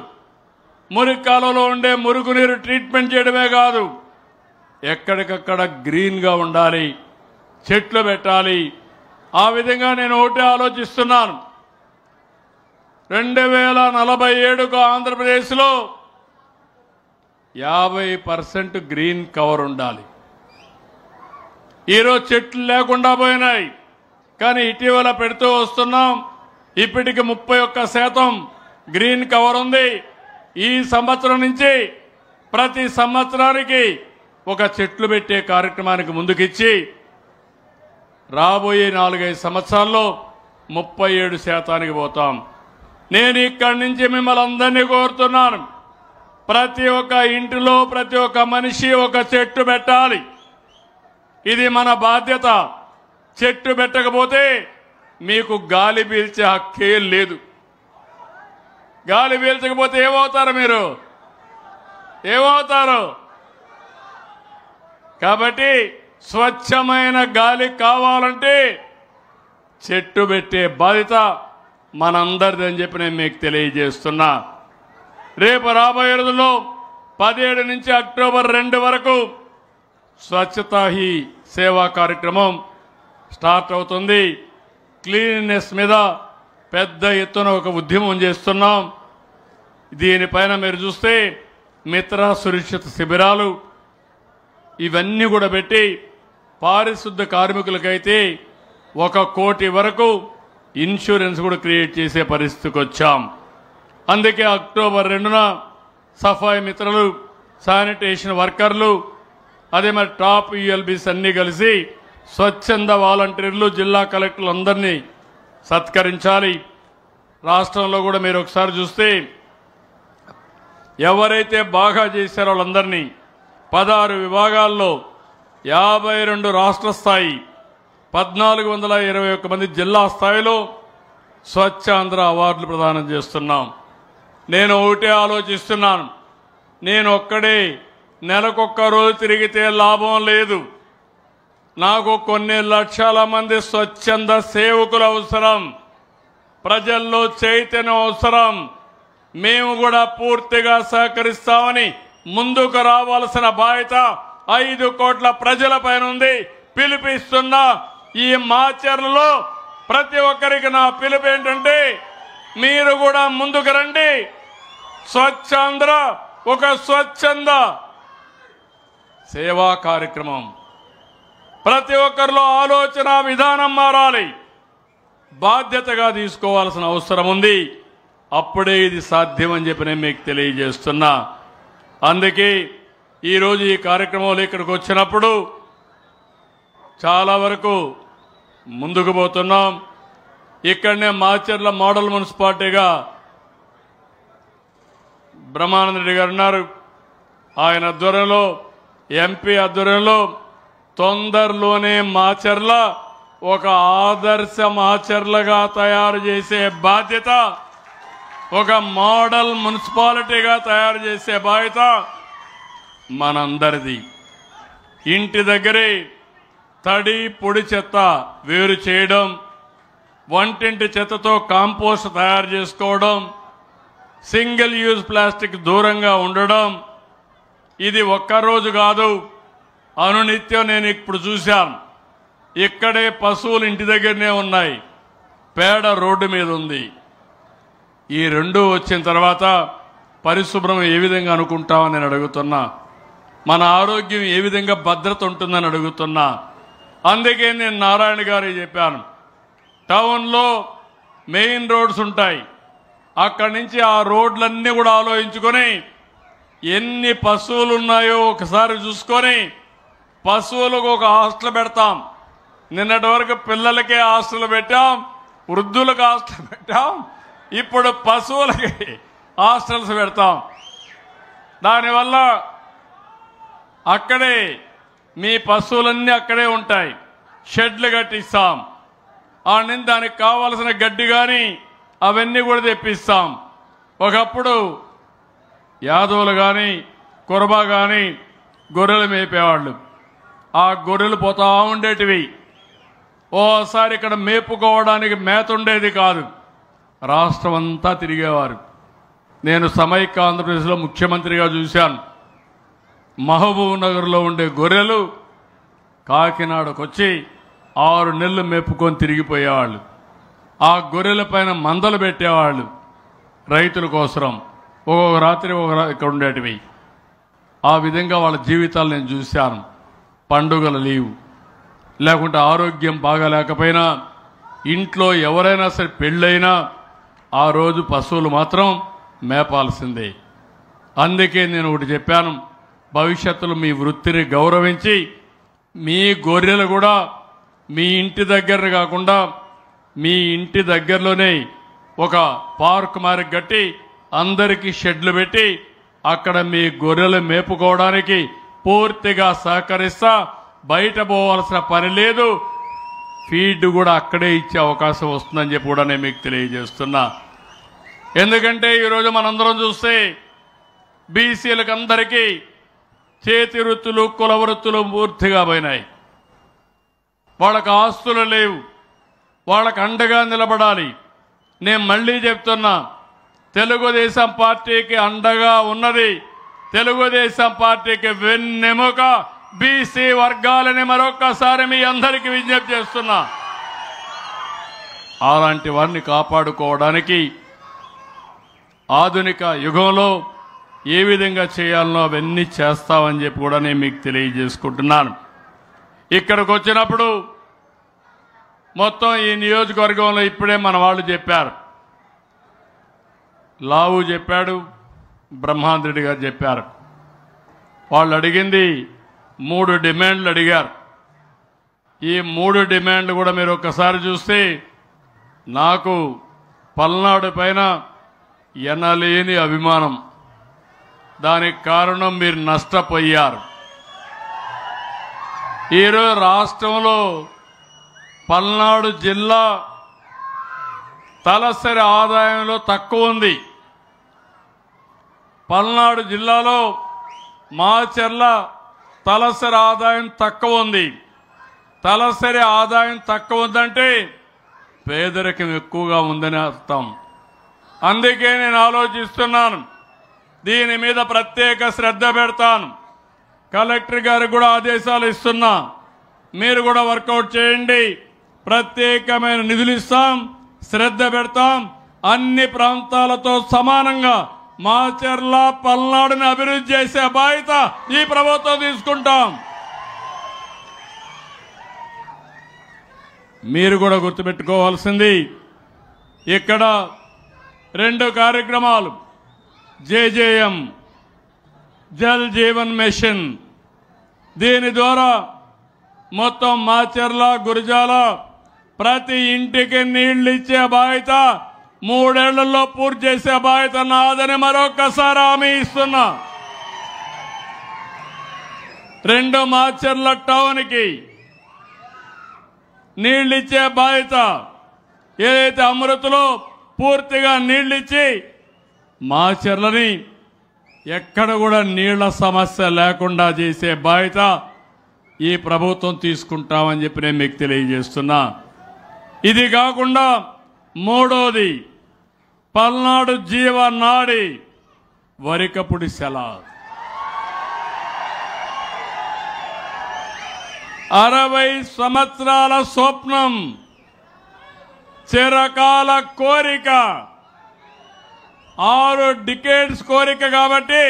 మురికి కాలువలో ఉండే మురుగునీరు ట్రీట్మెంట్ చేయడమే కాదు, ఎక్కడికక్కడ గ్రీన్గా ఉండాలి, చెట్లు పెట్టాలి. ఆ విధంగా నేను ఒకటే ఆలోచిస్తున్నాను. 2047కు ఆంధ్రప్రదేశ్లో 50% గ్రీన్ కవర్ ఉండాలి. ఈరోజు చెట్లు లేకుండా పోయినాయి, కానీ ఇటీవల పెడుతూ వస్తున్నాం. ఇప్పటికి 31% గ్రీన్ కవర్ ఉంది. ఈ సంవత్సరం నుంచి ప్రతి సంవత్సరానికి ఒక చెట్లు పెట్టే కార్యక్రమానికి ముందుకిచ్చి రాబోయే 4-5 సంవత్సరాల్లో 37% పోతాం. నేను ఇక్కడి నుంచి మిమ్మల్ని అందరినీ కోరుతున్నాను, ప్రతి ఒక్క ఇంటిలో ప్రతి ఒక్క మనిషి ఒక చెట్టు పెట్టాలి. ఇది మన బాధ్యత. చెట్టు పెట్టకపోతే మీకు గాలి పీల్చే హక్కే లేదు. గాలి పీల్చకపోతే ఏమవుతారు మీరు? ఏమవుతారు? కాబట్టి స్వచ్ఛమైన గాలి కావాలంటే చెట్టు పెట్టే బాధ్యత మనందరిది అని చెప్పి నేను మీకు తెలియజేస్తున్నా. రేపు రాబోయే రోజుల్లో 17 నుంచి అక్టోబర్ 2 వరకు స్వచ్ఛతా హీ సేవా కార్యక్రమం స్టార్ట్ అవుతుంది. క్లీన్నెస్ మీద పెద్ద ఎత్తున ఒక ఉద్యమం చేస్తున్నాం. దీనిపైన మీరు చూస్తే మిత్ర సురక్షిత శిబిరాలు ఇవన్నీ కూడా పెట్టి పారిశుద్ధ కార్మికులకైతే 1 కోటి వరకు ఇన్సూరెన్స్ కూడా క్రియేట్ చేసే పరిస్థితికి వచ్చాం. అందుకే అక్టోబర్ 2న సఫాయి మిత్రులు, శానిటేషన్ వర్కర్లు, అదే మరి టాప్ యూఎల్బీస్ అన్నీ కలిసి స్వచ్ఛంద వాలంటీర్లు, జిల్లా కలెక్టర్లు అందరినీ సత్కరించాలి. రాష్ట్రంలో కూడా మీరు ఒకసారి చూస్తే ఎవరైతే బాగా చేశారో వాళ్ళందరినీ 16 విభాగాల్లో 52 రాష్ట్ర స్థాయి 1421 మంది జిల్లా స్థాయిలో స్వచ్ఛాంధ్ర అవార్డులు ప్రదానం చేస్తున్నాం. నేను ఒకటే ఆలోచిస్తున్నాను, నేను ఒక్కడే నెలకొక్క రోజు తిరిగితే లాభం లేదు. నాకు కొన్ని లక్షల మంది స్వచ్ఛంద సేవకులు అవసరం, ప్రజల్లో చైతన్యం అవసరం. మేము కూడా పూర్తిగా సహకరిస్తామని ముందుకు రావాల్సిన బాధ్యత 5 కోట్ల ప్రజలపైన ఉంది. పిలిపిస్తున్నా ఈ మాచర్లలో ప్రతి ఒక్కరికి నా పిలుపు ఏంటంటే, మీరు కూడా ముందుకు రండి. స్వచ్ఛాంధ్ర ఒక స్వచ్ఛంద సేవా కార్యక్రమం. ప్రతి ఒక్కరిలో ఆలోచన విధానం మారాలి, బాధ్యతగా తీసుకోవాల్సిన అవసరం ఉంది. అప్పుడే ఇది సాధ్యమని చెప్పి నేను మీకు తెలియజేస్తున్నా. అందుకే ఈరోజు ఈ కార్యక్రమంలో ఇక్కడికి వచ్చినప్పుడు చాలా వరకు ముందుకు పోతున్నాం. ఇక్కడనే మాచర్ల మోడల్ మున్సిపాలిటీగా బ్రహ్మానంద రెడ్డి గారు ఉన్నారు. ఆయన ఆధ్వర్యంలో, ఎంపీ ఆధ్వర్యంలో తొందరలోనే మాచర్ల ఒక ఆదర్శ మాచర్లగా తయారు చేసే బాధ్యత, ఒక మోడల్ మున్సిపాలిటీగా తయారు చేసే బాధ్యత మనందరిది. ఇంటి దగ్గరే తడి పొడి చెత్త వేరు చేయడం, వంటింటి చెత్తతో కాంపోస్ట్ తయారు చేసుకోవడం, సింగిల్ యూజ్ ప్లాస్టిక్ దూరంగా ఉండడం. ఇది ఒక్కరోజు కాదు, అనునిత్యం నేను ఇప్పుడు చూశాను. ఇక్కడే పశువులు ఇంటి దగ్గరనే ఉన్నాయి, పేడ రోడ్డు మీద ఉంది. ఈ రెండు వచ్చిన తర్వాత పరిశుభ్రం ఏ విధంగా అనుకుంటామని నేను అడుగుతున్నా, మన ఆరోగ్యం ఏ విధంగా భద్రత ఉంటుందని అడుగుతున్నా. అందుకే నేను నారాయణ గారికి చెప్పాను, టౌన్లో మెయిన్ రోడ్స్ ఉంటాయి, అక్కడి నుంచి ఆ రోడ్లన్నీ కూడా ఆలోచించుకొని ఎన్ని పశువులు ఉన్నాయో ఒకసారి చూసుకొని పశువులకు ఒక హాస్టల్ పెడతాం. నిన్నటి వరకు పిల్లలకే హాస్టల్ పెట్టాం, వృద్ధులకు హాస్టల్ పెట్టాం, ఇప్పుడు పశువులకి హాస్టల్స్ పెడతాం. దానివల్ల అక్కడే మీ పశువులన్నీ అక్కడే ఉంటాయి, షెడ్లు కట్టిస్తాం. దానికి కావాల్సిన గడ్డి కానీ అవన్నీ కూడా తెప్పిస్తాం. ఒకప్పుడు యాదవులు కానీ కురబా కానీ గొర్రెలు మేపేవాళ్ళు, ఆ గొర్రెలు పోతా ఉండేటివి. ఓసారి ఇక్కడ మేపుకోవడానికి మేత ఉండేది కాదు, రాష్ట్రం అంతా తిరిగేవారు. నేను సమైక్య ఆంధ్రప్రదేశ్లో ముఖ్యమంత్రిగా చూశాను. మహబూబ్ నగర్లో ఉండే గొర్రెలు కాకినాడకు వచ్చి 6 నెలలు మేపుకొని తిరిగిపోయేవాళ్ళు. ఆ గొర్రెల పైన మందలు పెట్టేవాళ్ళు రైతుల కోసం. ఒక్కొక్క రాత్రి ఇక్కడ ఉండేటివి. ఆ విధంగా వాళ్ళ జీవితాలు నేను చూశాను. పండుగల లీవు లేకుంటే ఆరోగ్యం బాగాలేకపోయినా, ఇంట్లో ఎవరైనా సరే పెళ్ళైనా ఆ రోజు పశువులు మాత్రం మేపాల్సిందే. అందుకే నేను ఒకటి చెప్పాను, భవిష్యత్తులో మీ వృత్తిని గౌరవించి మీ గొర్రెలు కూడా మీ ఇంటి దగ్గర కాకుండా మీ ఇంటి దగ్గరలోనే ఒక పార్క్ మారి కట్టి అందరికీ షెడ్లు పెట్టి అక్కడ మీ గొర్రెలు మేపుకోవడానికి పూర్తిగా సహకరిస్తా. బయట పోవాల్సిన పని లేదు, ఫీడ్ కూడా అక్కడే ఇచ్చే అవకాశం వస్తుందని చెప్పి కూడా నేను మీకు తెలియజేస్తున్నా. ఎందుకంటే ఈరోజు మనందరం చూస్తే బీసీలకు అందరికీ చేతి వృత్తులు కుల వృత్తులు పూర్తిగా పోయినాయి. వాళ్ళకు ఆస్తులు లేవు, వాళ్ళకు అండగా నిలబడాలి. నేను మళ్ళీ చెప్తున్నా, తెలుగుదేశం పార్టీకి అండగా ఉన్నది, తెలుగుదేశం పార్టీకి వెన్నెముక బీసీ వర్గాలని మరొక్కసారి మీ అందరికీ విజ్ఞప్తి చేస్తున్నా. అలాంటి వారిని కాపాడుకోవడానికి ఆధునిక యుగంలో ఏ విధంగా చేయాలనో అవన్నీ చేస్తామని చెప్పి కూడా నేను మీకు తెలియజేసుకుంటున్నాను. ఇక్కడికి వచ్చినప్పుడు మొత్తం ఈ నియోజకవర్గంలో ఇప్పుడే మన వాళ్ళు చెప్పారు, లావు చెప్పాడు, బ్రహ్మానంద రెడ్డి గారు చెప్పారు. వాళ్ళు అడిగింది 3 డిమాండ్లు అడిగారు. ఈ 3 డిమాండ్లు కూడా మీరు ఒక్కసారి చూస్తే నాకు పల్నాడు పైన ఎనలేని అభిమానం. దానికి కారణం మీరు నష్టపోయారు. ఈరోజు రాష్ట్రంలో పల్నాడు జిల్లా తలసరి ఆదాయంలో తక్కువ ఉంది. పల్నాడు జిల్లాలో మాచర్ల తలసరి ఆదాయం తక్కువ ఉంది. తలసరి ఆదాయం తక్కువ ఉందంటే పేదరికం ఎక్కువగా ఉందని అర్థం. అందుకే నేను ఆలోచిస్తున్నాను, దీని మీద ప్రత్యేక శ్రద్ధ పెడతాను. కలెక్టర్ గారికి కూడా ఆదేశాలు ఇస్తున్నా, మీరు కూడా వర్కౌట్ చేయండి. ప్రత్యేకమైన నిధులు ఇస్తాం, శ్రద్ధ పెడతాం. అన్ని ప్రాంతాలతో సమానంగా మాచర్ల పల్నాడుని అభివృద్ధి చేసే బాధ్యత ఈ ప్రభుత్వం తీసుకుంటాం. మీరు కూడా గుర్తుపెట్టుకోవాల్సింది, ఇక్కడ 2 కార్యక్రమాలు, జేజేఎం జల్ జీవన్ మిషన్, దీని ద్వారా మొత్తం మాచర్ల గురజాల ప్రతి ఇంటికి నీళ్లు ఇచ్చే బాధ్యత 3 ఏళ్లలో పూర్తి చేసే బాధ్యత నాదని మరొకసారి హామీ ఇస్తున్నా. 2 మాచర్ల టౌన్కి నీళ్ళిచ్చే బాధ్యత, ఏదైతే అమృతలో పూర్తిగా నీళ్ళిచ్చి మాచర్లని ఎక్కడ కూడా నీళ్ల సమస్య లేకుండా చేసే బాధ్యత ఈ ప్రభుత్వం తీసుకుంటామని చెప్పి నేను మీకు తెలియజేస్తున్నా. ఇది కాకుండా 3వది పల్నాడు జీవనాడి వరికపుడి సెల 60 సంవత్సరాల స్వప్నం, చిరకాల కోరిక, 6 డికేడ్స్ కోరిక కాబట్టి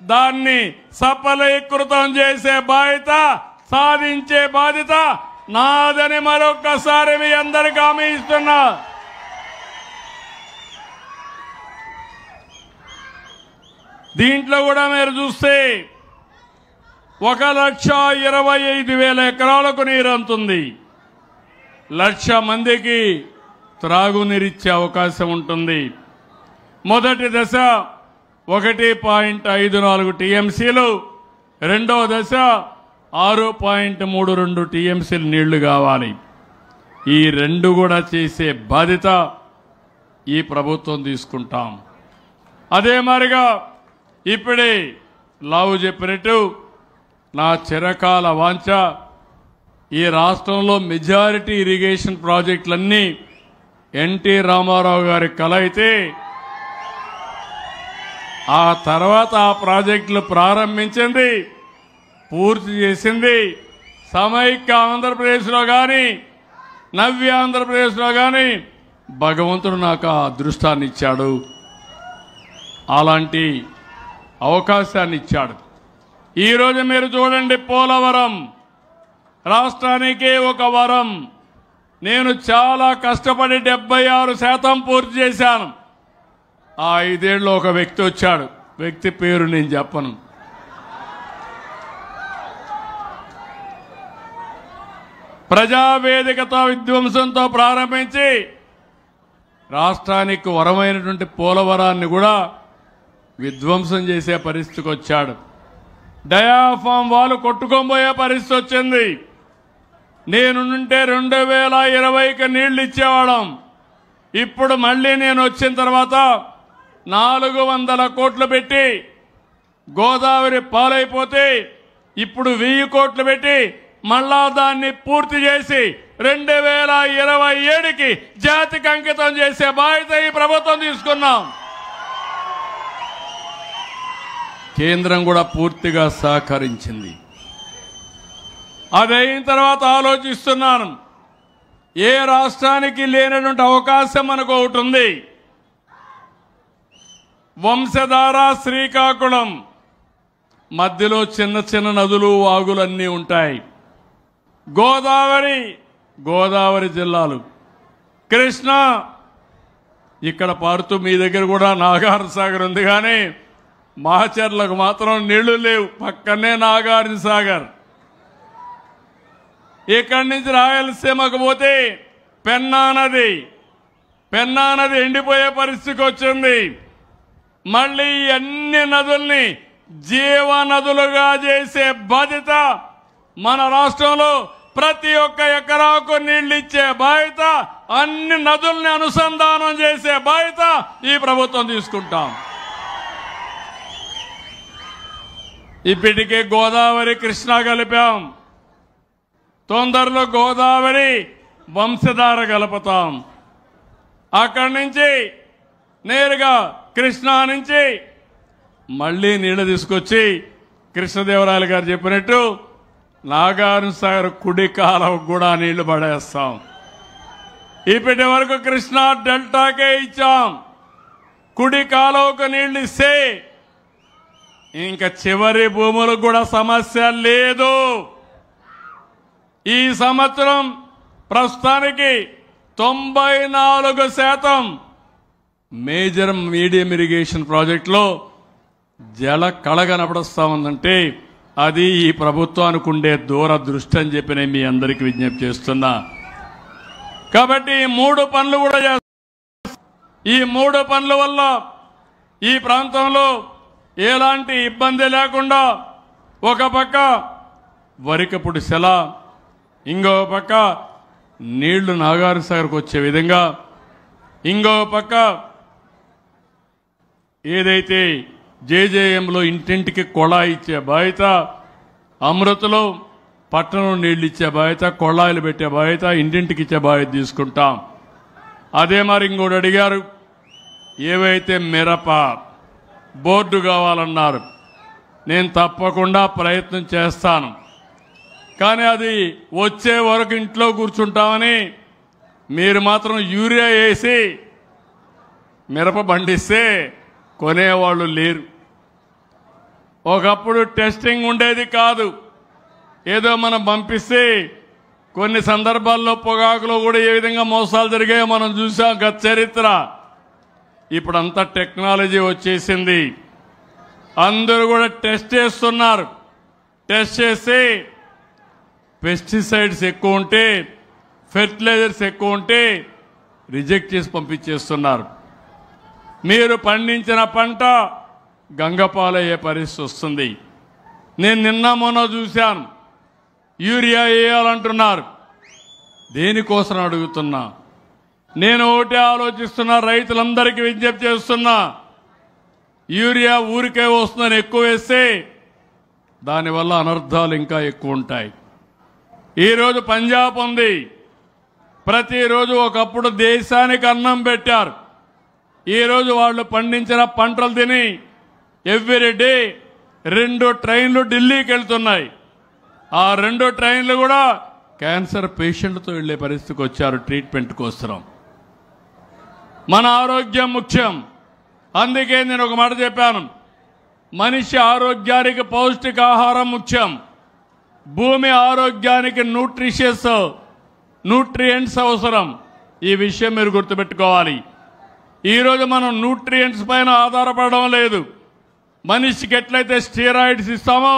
దాన్ని సఫలీకృతం చేసే బాధ్యత, సాధించే బాధ్యత నాదని మరొకసారి మీ అందరికీ హామీ ఇస్తున్నా. దీంట్లో కూడా మీరు చూస్తే 1,25,000 ఎకరాలకు నీరు అందుతుంది. 1,00,000 మందికి త్రాగునీరిచ్చే అవకాశం ఉంటుంది. మొదటి దశ 1.54 టీఎంసీలు, రెండవ దశ 6.32 టీఎంసీలు నీళ్లు కావాలి. ఈ 2 కూడా చేసే బాధ్యత ఈ ప్రభుత్వం తీసుకుంటాం. అదే మాదిరిగా ఇప్పుడే లావు చెప్పినట్టు నా చిరకాల వాంఛ, ఈ రాష్ట్రంలో మెజారిటీ ఇరిగేషన్ ప్రాజెక్టులన్నీ ఎన్టీ రామారావు గారి కల అయితే, ఆ తర్వాత ఆ ప్రాజెక్టులు ప్రారంభించింది, పూర్తి చేసింది సమైక్య ఆంధ్రప్రదేశ్లో కానీ నవ్య ఆంధ్రప్రదేశ్లో కానీ భగవంతుడు నాకు ఆ అదృష్టాన్ని ఇచ్చాడు, అలాంటి అవకాశాన్ని ఇచ్చాడు. ఈరోజు మీరు చూడండి, పోలవరం రాష్ట్రానికే ఒక వరం. నేను చాలా కష్టపడి 76% పూర్తి చేశాను. ఆ 5 ఏళ్ళు ఒక వ్యక్తి వచ్చాడు, వ్యక్తి పేరు నేను చెప్పను. ప్రజావేదికతో విధ్వంసంతో ప్రారంభించి రాష్ట్రానికి వరమైనటువంటి పోలవరాన్ని కూడా విధ్వంసం చేసే పరిస్థితికి వచ్చాడు. డయాఫామ్ వాళ్ళు కొట్టుకోబోయే పరిస్థితి వచ్చింది. నేనుంటే 2020కి నీళ్లు ఇచ్చేవాళ్ళం. ఇప్పుడు మళ్ళీ నేను వచ్చిన తర్వాత 400 కోట్లు పెట్టి గోదావరి పాలైపోతే ఇప్పుడు 1000 కోట్లు పెట్టి మళ్ళా దాన్ని పూర్తి చేసి 2027కి జాతికి అంకితం చేసే బాధ్యత ఈ ప్రభుత్వం తీసుకున్నాం. కేంద్రం కూడా పూర్తిగా సహకరించింది. అదైన తర్వాత ఆలోచిస్తున్నాను, ఏ రాష్ట్రానికి లేనటువంటి అవకాశం మనకు ఒకటి ఉంది. వంశధార శ్రీకాకుళం మధ్యలో చిన్న చిన్న నదులు వాగులన్నీ ఉంటాయి. గోదావరి జిల్లాలు, కృష్ణ ఇక్కడ పారుతూ, మీ దగ్గర కూడా నాగార్జున సాగర్ ఉంది, కానీ మాచర్లకు మాత్రం నీళ్లు లేవు. పక్కనే నాగార్జున సాగర్. ఇక్కడి నుంచి రాయలసీమకు పోతే పెన్నా నది ఎండిపోయే పరిస్థితికి వచ్చింది. మళ్ళీ అన్ని నదుల్ని జీవనదులుగా చేసే బాధ్యత మన రాష్ట్రంలో ప్రతి ఒక్క ఎకరాకు నీళ్లు ఇచ్చే బాధ్యత, అన్ని నదుల్ని అనుసంధానం చేసే బాధ్యత ఈ ప్రభుత్వం తీసుకుంటాం. ఇప్పటికే గోదావరి కృష్ణా కలిపాం. తొందరలో గోదావరి వంశధార కలుపుతాం. అక్కడి నుంచి నేరుగా కృష్ణా నుంచి మళ్ళీ నీళ్లు తీసుకొచ్చి కృష్ణదేవరాయలు గారు చెప్పినట్టు నాగార్జున సాగర్ కుడి కాలువకు కూడా నీళ్లు పడేస్తాం. ఇప్పటి వరకు కృష్ణా డెల్టాకే ఇచ్చాం. కుడి కాలువకు నీళ్లు ఇస్తే ఇంకా చివరి భూములకు కూడా సమస్య లేదు. ఈ సంవత్సరం ప్రస్తుతానికి 94% మేజర్ మీడియం ఇరిగేషన్ ప్రాజెక్టులో జల కళ కనపడుస్తా ఉందంటే అది ఈ ప్రభుత్వానికి ఉండే దూరదృష్టి అని చెప్పి నేను మీ అందరికీ విజ్ఞప్తి చేస్తున్నా. కాబట్టి ఈ 3 పనులు కూడా చేస్తాం. ఈ 3 పనుల వల్ల ఈ ప్రాంతంలో ఎలాంటి ఇబ్బంది లేకుండా ఒక పక్క వరికపుడి సెల, ఇంకో పక్క నీళ్లు నాగార్జున సాగర్కు వచ్చే విధంగా, ఇంకో పక్క ఏదైతే జేజేఎంలో ఇంటింటికి కొళాయి ఇచ్చే బాధ్యత, అమృతలో పట్టణం నీళ్లు ఇచ్చే బాధ్యత, కొళాయిలు పెట్టే బాధ్యత, ఇంటింటికి ఇచ్చే బాధ్యత తీసుకుంటాం. అదే మరి ఇంకోటి అడిగారు, ఏవైతే మిరప బోర్డు కావాలన్నారు. నేను తప్పకుండా ప్రయత్నం చేస్తాను. కానీ అది వచ్చే వరకు ఇంట్లో కూర్చుంటామని మీరు మాత్రం యూరియా వేసి మిరప పండిస్తే కొనేవాళ్ళు లేరు. ఒకప్పుడు టెస్టింగ్ ఉండేది కాదు. ఏదో మనం పంపిస్తే కొన్ని సందర్భాల్లో పొగాకులో కూడా ఏ విధంగా మోసాలు జరిగాయో మనం చూసాం గత చరిత్ర. ఇప్పుడంతా టెక్నాలజీ వచ్చేసింది. అందరూ కూడా టెస్ట్ చేస్తున్నారు. టెస్ట్ చేసి పెస్టిసైడ్స్ ఎక్కువ ఉంటే, ఫెర్టిలైజర్స్ ఎక్కువ ఉంటే రిజెక్ట్ చేసి పంపించేస్తున్నారు. మీరు పండించిన పంట గంగపాలయ్యే పరిస్థితి వస్తుంది. నేను నిన్న మొన్న చూశాను, యూరియా వేయాలంటున్నారు. దేనికోసం అడుగుతున్నా, నేను ఒకటే ఆలోచిస్తున్నా, రైతులందరికీ విజ్ఞప్తి చేస్తున్నా, యూరియా ఊరికే వస్తుందని ఎక్కువ వేస్తే దానివల్ల అనర్థాలు ఇంకా ఎక్కువ ఉంటాయి. ఈరోజు పంజాబ్ ఉంది, ప్రతిరోజు ఒకప్పుడు దేశానికి అన్నం పెట్టారు. ఈరోజు వాళ్ళు పండించిన పంటలు తిని ఎవ్రీ డే 2 ట్రైన్లు ఢిల్లీకి వెళ్తున్నాయి. ఆ 2 ట్రైన్లు కూడా క్యాన్సర్ పేషెంట్లతో వెళ్లే పరిస్థితికి వచ్చారు ట్రీట్మెంట్ కోసం. మన ఆరోగ్యం ముఖ్యం. అందుకే నేను ఒక మాట చెప్పాను, మనిషి ఆరోగ్యానికి పౌష్టికాహారం ముఖ్యం. భూమి ఆరోగ్యానికి న్యూట్రియంట్స్ అవసరం. ఈ విషయం మీరు గుర్తుపెట్టుకోవాలి. ఈరోజు మనం న్యూట్రియంట్స్ పైన ఆధారపడడం లేదు. మనిషికి ఎట్లయితే స్టీరాయిడ్స్ ఇస్తామో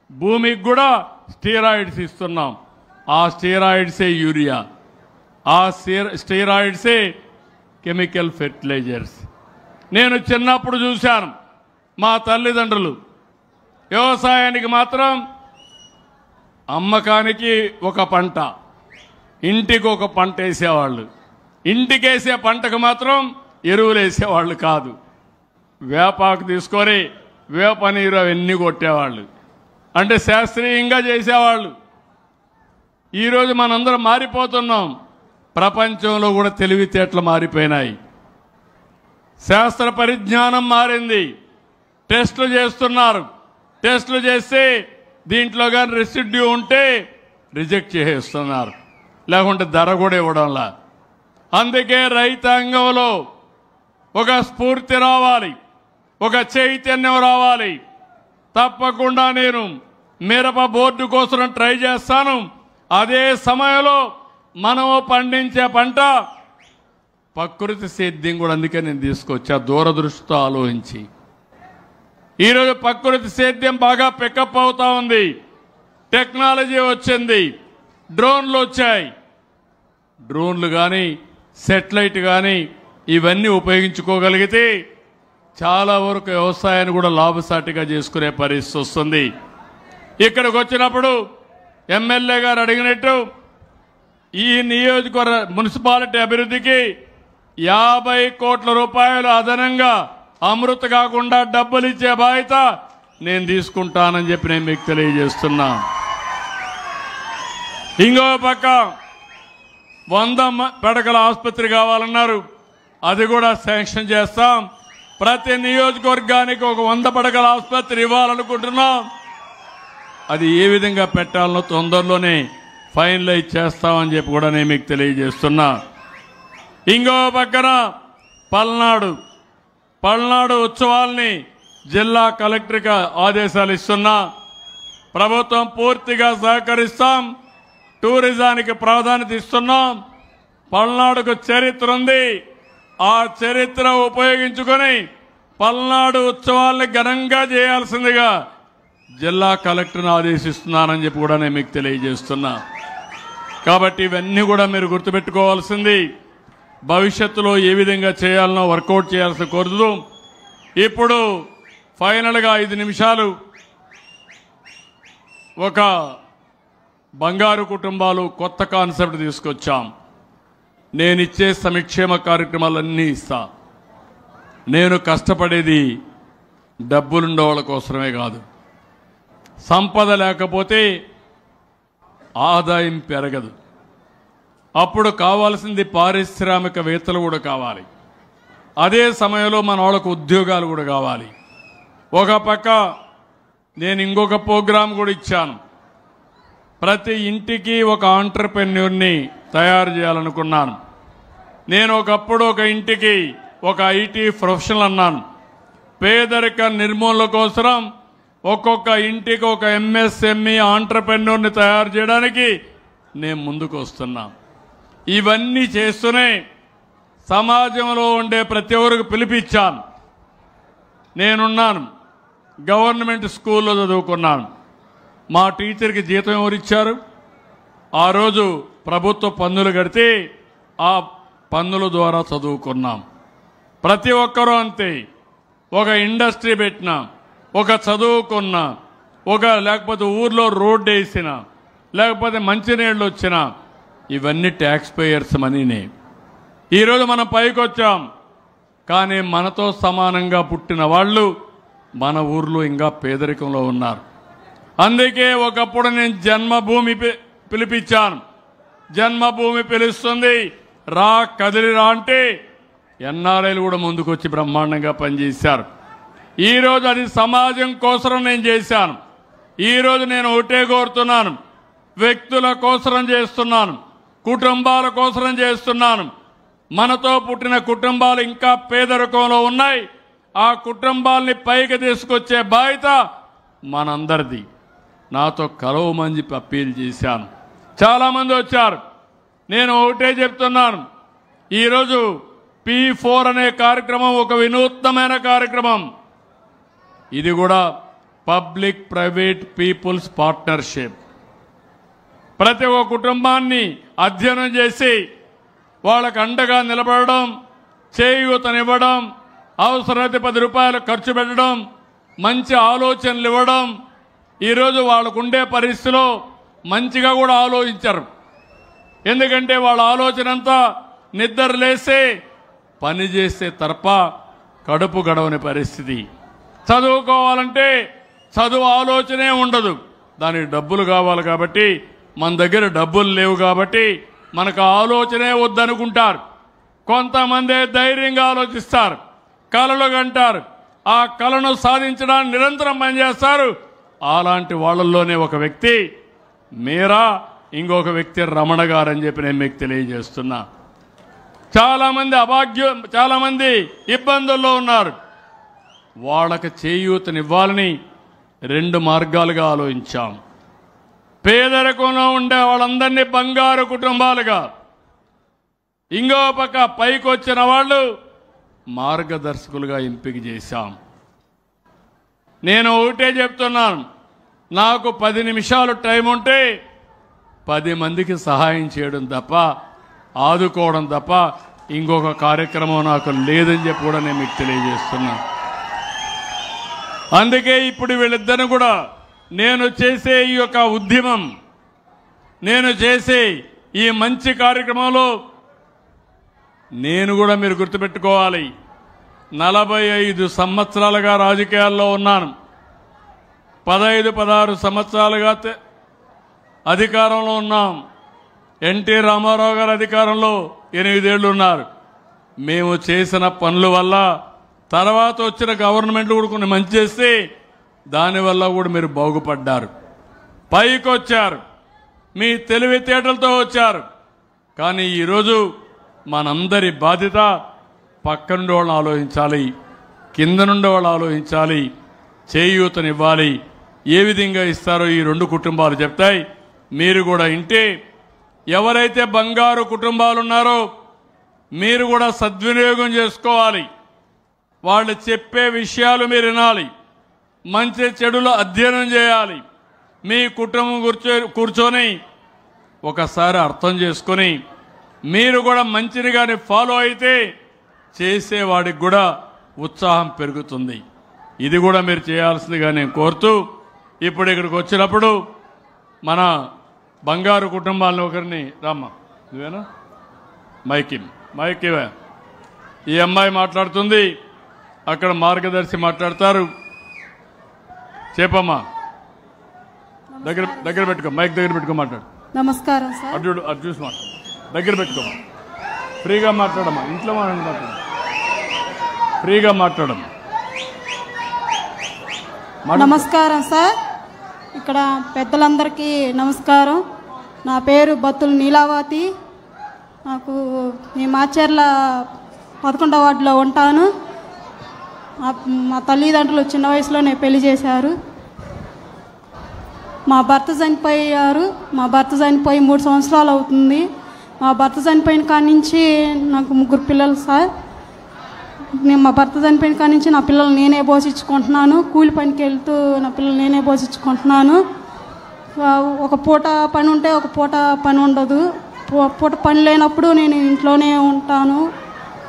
భూమికి కూడా స్టీరాయిడ్స్ ఇస్తున్నాం. ఆ స్టీరాయిడ్సే యూరియా, ఆ స్టీరాయిడ్సే కెమికల్ ఫెర్టిలైజర్స్. నేను చిన్నప్పుడు చూశాను, మా తల్లిదండ్రులు వ్యవసాయానికి మాత్రం అమ్మకానికి ఒక పంట, ఇంటికి ఒక పంట వేసేవాళ్ళు. ఇంటికేసే పంటకు మాత్రం ఎరువులు వేసేవాళ్ళు కాదు. వేపాకు తీసుకొని వేప నీరు అవన్నీ కొట్టేవాళ్ళు. అంటే శాస్త్రీయంగా చేసేవాళ్ళు. ఈరోజు మనందరం మారిపోతున్నాం. ప్రపంచంలో కూడా తెలివితేటలు మారిపోయినాయి. శాస్త్ర పరిజ్ఞానం మారింది. టెస్టులు చేస్తున్నారు. టెస్టులు చేస్తే దీంట్లో కానీ రెసిడ్యూ ఉంటే రిజెక్ట్ చేసేస్తున్నారు, లేకుంటే ధర కూడా ఇవ్వడంలా. అందుకే రైతాంగంలో ఒక స్ఫూర్తి రావాలి, ఒక చైతన్యం రావాలి. తప్పకుండా నేను మిరప బోర్డు కోసం ట్రై చేస్తాను. అదే సమయంలో మనము పండించే పంట ప్రకృతి సేద్యం కూడా, అందుకే నేను తీసుకొచ్చా దూరదృష్టితో ఆలోచించి. ఈరోజు ప్రకృతి సేద్యం బాగా పికప్ అవుతా ఉంది. టెక్నాలజీ వచ్చింది, డ్రోన్లు వచ్చాయి. డ్రోన్లు కానీ సెటిలైట్ కానీ ఇవన్నీ ఉపయోగించుకోగలిగితే చాలా వరకు వ్యవసాయాన్ని కూడా లాభసాటిగా చేసుకునే పరిస్థితి వస్తుంది. ఇక్కడికి వచ్చినప్పుడు ఎమ్మెల్యే గారు అడిగినట్టు ఈ నియోజకవర్గ మున్సిపాలిటీ అభివృద్ధికి 50 కోట్ల రూపాయలు అదనంగా అమృత కాకుండా డబ్బులు ఇచ్చే బాధ్యత నేను తీసుకుంటానని చెప్పి నేను మీకు తెలియజేస్తున్నా. ఇంకో పక్క 100 పడకల ఆసుపత్రి కావాలన్నారు, అది కూడా శాంక్షన్ చేస్తాం. ప్రతి నియోజకవర్గానికి ఒక 100 పడకల ఆసుపత్రి ఇవ్వాలనుకుంటున్నాం. అది ఏ విధంగా పెట్టాలనో తొందరలోనే ఫైనలైజ్ చేస్తామని చెప్పి కూడా నేను మీకు తెలియజేస్తున్నా. ఇంకో పక్కన పల్నాడు ఉత్సవాల్ని జిల్లా కలెక్టర్గా ఆదేశాలు ఇస్తున్నా. ప్రభుత్వం పూర్తిగా సహకరిస్తాం. టూరిజానికి ప్రాధాన్యత ఇస్తున్నాం. పల్నాడుకు చరిత్ర ఉంది. ఆ చరిత్ర ఉపయోగించుకొని పల్నాడు ఉత్సవాల్ని ఘనంగా చేయాల్సిందిగా జిల్లా కలెక్టర్ను ఆదేశిస్తున్నానని చెప్పి కూడా నేను మీకు తెలియజేస్తున్నా. కాబట్టి ఇవన్నీ కూడా మీరు గుర్తుపెట్టుకోవాల్సింది. భవిష్యత్తులో ఏ విధంగా చేయాలనో వర్కౌట్ చేయాల్సి కోరుతూ ఇప్పుడు ఫైనల్గా 5 నిమిషాలు ఒక బంగారు కుటుంబాలు కొత్త కాన్సెప్ట్ తీసుకొచ్చాం. నేను ఇచ్చే సంక్షేమ కార్యక్రమాలన్నీ ఇస్తా. నేను కష్టపడేది డబ్బులుండే వాళ్ళ కోసమే కాదు. సంపద లేకపోతే ఆదాయం పెరగదు. అప్పుడు కావాల్సింది పారిశ్రామికవేత్తలు కూడా కావాలి. అదే సమయంలో మన వాళ్ళకు ఉద్యోగాలు కూడా కావాలి. ఒక పక్క నేను ఇంకొక ప్రోగ్రాం కూడా ఇచ్చాను. ప్రతి ఇంటికి ఒక ఆంటర్‌ప్రెన్యూర్ని తయారు చేయాలనుకున్నాను. నేను ఒకప్పుడు ఒక ఇంటికి ఒక ఐటీ ప్రొఫెషనల్ అన్నాను. పేదరిక నిర్మూలన కోసం ఒక్కొక్క ఇంటికి ఒక ఎంఎస్ఎంఈ ఆంటర్‌ప్రెన్యూర్ని తయారు చేయడానికి నేను ముందుకు వస్తున్నా. ఇవన్నీ చేస్తూనే సమాజంలో ఉండే ప్రతి ఒక్కరికి పిలిపించాను. నేనున్నాను. గవర్నమెంట్ స్కూల్లో చదువుకున్నాను. మా టీచర్కి జీతం ఎవరిచ్చారు? ఆ రోజు ప్రభుత్వ పన్నులు కడితే ఆ పన్నుల ద్వారా చదువుకున్నాం. ప్రతి ఒక్కరూ అంతే. ఒక ఇండస్ట్రీ పెట్టినా, ఒక చదువుకున్నా, లేకపోతే ఊర్లో రోడ్డు వేసినా, లేకపోతే మంచినీళ్ళు వచ్చినా ఇవన్నీ ట్యాక్స్ పేయర్స్ మనీనే. ఈరోజు మనం పైకి వచ్చాం. కానీ మనతో సమానంగా పుట్టిన వాళ్ళు మన ఊర్లో ఇంకా పేదరికంలో ఉన్నారు. అందుకే ఒకప్పుడు నేను జన్మభూమి పిలిపించాను. జన్మభూమి పిలుస్తుంది, రా కదిలిరా అంటే ఎన్ఆర్ఐలు కూడా ముందుకు వచ్చి బ్రహ్మాండంగా పనిచేశారు. ఈరోజు అది సమాజం కోసం నేను చేశాను. ఈరోజు నేను ఒకటే కోరుతున్నాను, వ్యక్తుల కోసం చేస్తున్నాను, కుటుంబాల కోసం చేస్తున్నాను. మనతో పుట్టిన కుటుంబాలు ఇంకా పేదరికంలో ఉన్నాయి. ఆ కుటుంబాలని పైకి తీసుకొచ్చే బాధ్యత మనందరిది. నాతో కలవమని చెప్పి అప్పీల్ చేశాను. చాలామంది వచ్చారు. నేను ఒకటే చెప్తున్నాను, ఈరోజు P4 అనే కార్యక్రమం ఒక వినూత్నమైన కార్యక్రమం. ఇది కూడా పబ్లిక్ ప్రైవేట్ పీపుల్స్ పార్ట్నర్షిప్. ప్రతి ఒక్క కుటుంబాన్ని అధ్యయనం చేసి వాళ్ళకు అండగా నిలబడడం, చేయూతనివ్వడం, అవసరమైతే 10 రూపాయలు ఖర్చు పెట్టడం, మంచి ఆలోచనలు ఇవ్వడం. ఈరోజు వాళ్ళకుండే పరిస్థితిలో మంచిగా కూడా ఆలోచించారు. ఎందుకంటే వాళ్ళ ఆలోచన అంతా నిద్ర లేస్తే పని చేస్తే తప్ప కడుపు గడవని పరిస్థితి. చదువుకోవాలంటే చదువు ఆలోచనే ఉండదు, దానికి డబ్బులు కావాలి. కాబట్టి మన దగ్గర డబ్బులు లేవు కాబట్టి మనకు ఆలోచనే వద్దనుకుంటారు. కొంతమంది ధైర్యంగా ఆలోచిస్తారు, కలలు కంటారు. ఆ కలను సాధించడానికి నిరంతరం పనిచేస్తారు. అలాంటి వాళ్ళల్లోనే ఒక వ్యక్తి మీరా, ఇంకొక వ్యక్తి రమణ గారు అని చెప్పి నేను మీకు తెలియజేస్తున్నా. చాలామంది ఇబ్బందుల్లో ఉన్నారు. వాళ్ళకి చేయూతనివ్వాలని 2 మార్గాలుగా ఆలోచించాం. పేదరికంలో ఉండే వాళ్ళందరినీ బంగారు కుటుంబాలుగా, ఇంకో పక్క పైకి వచ్చిన వాళ్ళు మార్గదర్శకులుగా ఎంపిక చేశాం. నేను ఒకటే చెప్తున్నాను, నాకు 10 నిమిషాలు టైం ఉంటే 10 మందికి సహాయం చేయడం తప్ప, ఆదుకోవడం తప్ప ఇంకొక కార్యక్రమం నాకు లేదని చెప్పి కూడా నేను మీకు తెలియజేస్తున్నాను. అందుకే ఇప్పుడు వీళ్ళిద్దరిని కూడా నేను చేసే ఈ యొక్క ఉద్యమం, నేను చేసే ఈ మంచి కార్యక్రమంలో నేను కూడా మీరు గుర్తుపెట్టుకోవాలి. 45 సంవత్సరాలుగా రాజకీయాల్లో ఉన్నాను. 15-16 సంవత్సరాలుగా అధికారంలో ఉన్నాం. ఎన్టీ రామారావు గారు అధికారంలో 8 ఏళ్లు ఉన్నారు. మేము చేసిన పనుల వల్ల తర్వాత వచ్చిన గవర్నమెంట్లు కూడా కొన్ని మంచి చేస్తే దానివల్ల కూడా మీరు బాగుపడ్డారు, పైకి వచ్చారు, మీ తెలివితేటలతో వచ్చారు. కానీ ఈరోజు మనందరి బాధ్యత పక్కనుండి వాళ్ళు ఆలోచించాలి, కింద నుండి వాళ్ళు ఆలోచించాలి, చేయూతనివ్వాలి. ఏ విధంగా ఇస్తారో ఈ 2 కుటుంబాలు చెప్తాయి. మీరు కూడా ఇంటే ఎవరైతే బంగారు కుటుంబాలు ఉన్నారో మీరు కూడా సద్వినియోగం చేసుకోవాలి. వాళ్ళు చెప్పే విషయాలు మీరు వినాలి, మంచి చెడులు అధ్యయనం చేయాలి. మీ కుటుంబం కూర్చొని ఒకసారి అర్థం చేసుకొని మీరు కూడా మంచిని కానీ ఫాలో అయితే చేసేవాడికి కూడా ఉత్సాహం పెరుగుతుంది. ఇది కూడా మీరు చేయాల్సిందిగా నేను కోరుతూ, ఇప్పుడు ఇక్కడికి వచ్చినప్పుడు మన బంగారు కుటుంబాలను ఒకరిని రామ్మా, నువ్వేనా మైక్ ఇవే. ఈ అమ్మాయి మాట్లాడుతుంది, అక్కడ మార్గదర్శి మాట్లాడతారు. చెప్పమ్మా, దగ్గర పెట్టుకో, మైక్ దగ్గర పెట్టుకో, మాట్లాడు.
నమస్కారం సార్.
అటు చూసి మాట్లాడు, దగ్గర పెట్టుకోమా, ఫ్రీగా మాట్లాడమ్మా, ఇంట్లో మాట్లాడు, ఫ్రీగా మాట్లాడమ్మా.
నమస్కారం సార్. ఇక్కడ పెద్దలందరికీ నమస్కారం. నా పేరు బత్తుల నీలావతి. నాకు ఈ మాచర్ల 11వ వార్డులో ఉంటాను. మా తల్లిదండ్రులు చిన్న వయసులోనే పెళ్లి చేశారు. మా భర్త చనిపోయి 3 సంవత్సరాలు అవుతుంది. మా భర్త చనిపోయిన కాడి నుంచి నాకు 3 పిల్లలు సార్. మా భర్త చనిపోయిన కాడి నుంచి నా పిల్లలు నేనే పోషించుకుంటున్నాను. కూలి పనికి వెళ్తూ నా పిల్లలు నేనే పోషించుకుంటున్నాను. ఒక పూట పని ఉంటే ఒక పూట పని ఉండదు. పూట పని లేనప్పుడు నేను ఇంట్లోనే ఉంటాను.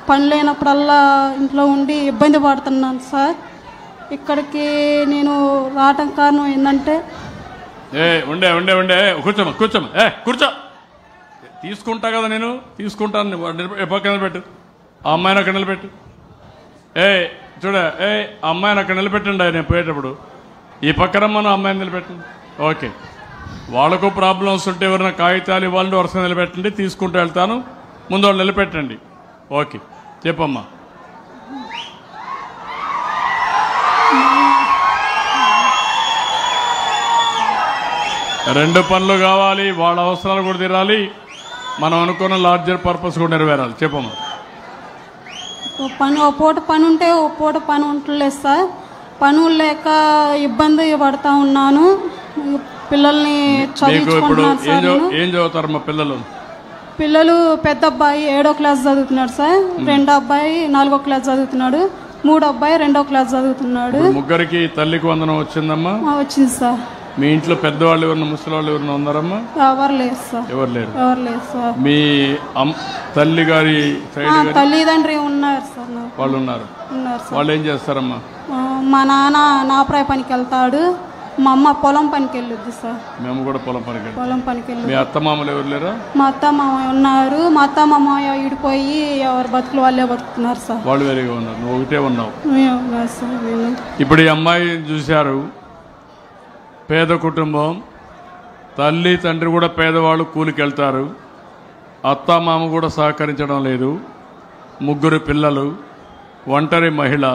పని లేనప్పుడల్లా ఇంట్లో ఉండి ఇబ్బంది పడుతున్నాను సార్. ఇక్కడికి నేను రావటం కారణం ఏంటంటే
కూర్చోమ్మా, కూర్చో, తీసుకుంటా కదా, నేను తీసుకుంటాను. పక్కన నిలబెట్టు, ఆ అమ్మాయిని అక్కడ నిలబెట్టు. చూడ, అమ్మాయిని అక్కడ నిలబెట్టండి. నేను పోయేటప్పుడు ఈ పక్కన మనం అమ్మాయిని నిలబెట్టండి. ఓకే, వాళ్ళకు ప్రాబ్లమ్స్ ఉంటే ఎవరైనా కాగితాలు ఇవ్వాలంటే వరుసగా నిలబెట్టండి, తీసుకుంటూ వెళ్తాను. ముందు వాళ్ళు నిలబెట్టండి. ఓకే, చెప్పమ్మా. రెండు పనులు కావాలి, వాళ్ళ అవసరాలు కూడా తీరాలి, మనం అనుకున్న లార్జర్ పర్పస్ కూడా నెరవేరాలి. చెప్పమ్మా.
ఓ పూట పని ఉంటే ఓ పూట పని ఉండలేదు సార్. పనులు లేక ఇబ్బంది పడతా ఉన్నాను. పిల్లల్ని చదివించుకుంటున్నాను సార్.
ఏం చదువుతారమ్మా పిల్లలు?
పిల్లలు పెద్ద అబ్బాయి 7వ క్లాస్ చదువుతున్నాడు సార్. 2వ అబ్బాయి 4వ క్లాస్ చదువుతున్నాడు. 3వ అబ్బాయి 2వ క్లాస్ చదువుతున్నాడు.
ముగ్గురికి తల్లికి వందనం వచ్చిందమ్మా?
వచ్చింది సార్.
మీ ఇంట్లో పెద్దవాళ్ళు ఎవరన్నా, ముసలి వాళ్ళు ఎవరన్నా ఉన్నారమ్మా?
ఎవరు లేరు సార్.
ఎవరు లేరు
సార్.
మీ తల్లి గారి
తల్లిదండ్రి ఉన్నారు సార్.
వాళ్ళు ఉన్నారు సార్. వాళ్ళు ఏం చేస్తారమ్మా?
మా నాన్న నాపరాయి పనికి వెళ్తాడు. మా అమ్మ పొలం పనికి వెళ్ళొద్దు సార్.
మేము కూడా పొలం పనికి వెళ్ళి. మీ అత్త మామలు ఎవరు లేరా?
మా అత్త మామ ఉన్నారు. మా అత్త మామ ఇడిపోయి ఎవరు బతుకులు వాళ్ళే బతుకుతున్నారు సార్.
వాళ్ళు వేరేగా ఉన్నారు, నువ్వు ఒకటే ఉన్నావు. ఇప్పుడు ఈ అమ్మాయి చూశారు, పేద కుటుంబం, తల్లి తండ్రి కూడా పేదవాళ్ళు, కూలికి వెళ్తారు. అత్త మామ కూడా సహకరించడం లేదు. 3 పిల్లలు, ఒంటరి మహిళ.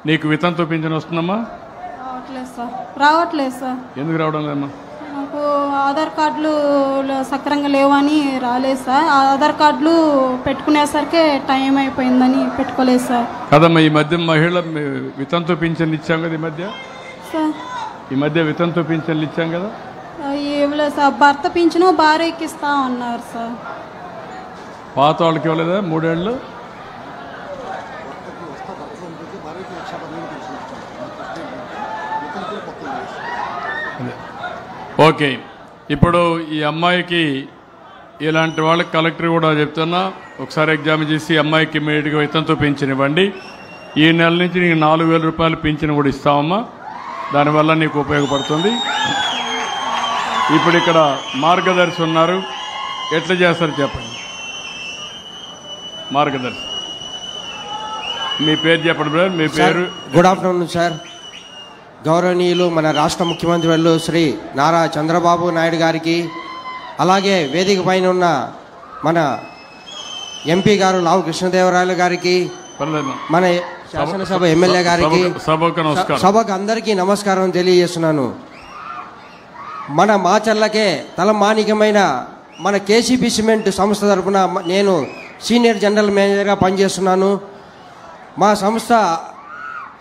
నీకు వితంతు పింఛన్ వస్తుందమ్మా?
రావట్లేదు సార్.
ఎందుకు రావడం లేదమ్మా?
నాకు ఆధార్ కార్డులు సక్రంగా లేవని రాలేదు సార్. ఆధార్ కార్డులు పెట్టుకునేసరికి టైం అయిపోయిందని పెట్టుకోలేదు సార్.
కదమ్మా, ఈ మధ్య మహిళ వితంతు పింఛన్లు ఇచ్చాం కదా. ఈ మధ్య వితంతు పింఛన్లు ఇచ్చాం కదా.
ఇవ్వలేదు సార్. భర్త పింఛను భార్యకి ఇస్తా అన్నారు సార్.
పాత వాళ్ళకి ఇవ్వలేదా 3 ఏళ్ళు? ఓకే, ఇప్పుడు ఈ అమ్మాయికి ఇలాంటి వాళ్ళకి కలెక్టర్ కూడా చెప్తున్నా, ఒకసారి ఎగ్జామ్ చేసి అమ్మాయికి ఇమ్మీడియట్గా వితంతు పింఛన్ ఇవ్వండి. ఈ నెల నుంచి నీకు 4,000 రూపాయలు పింఛను కూడా ఇస్తామమ్మా. దానివల్ల నీకు ఉపయోగపడుతుంది. ఇప్పుడు ఇక్కడ మార్గదర్శి ఉన్నారు, ఎట్లా చేస్తారు చెప్పండి. మార్గదర్శి మీ పేరు చెప్పండి బ్రదర్. మీ పేరు?
Good afternoon sir. గౌరవనీయులు మన రాష్ట్ర ముఖ్యమంత్రి వర్యులు శ్రీ నారా చంద్రబాబు నాయుడు గారికి, అలాగే వేదిక పైన ఉన్న మన ఎంపీ గారు లావు కృష్ణదేవరాయలు గారికి, మన శాసనసభ ఎమ్మెల్యే గారికి, సభకు అందరికీ నమస్కారం తెలియజేస్తున్నాను. మన మాచర్లకే తలమానికమైన మన కేసీపీ సిమెంట్ సంస్థ తరఫున నేను సీనియర్ జనరల్ మేనేజర్గా పనిచేస్తున్నాను. మా సంస్థ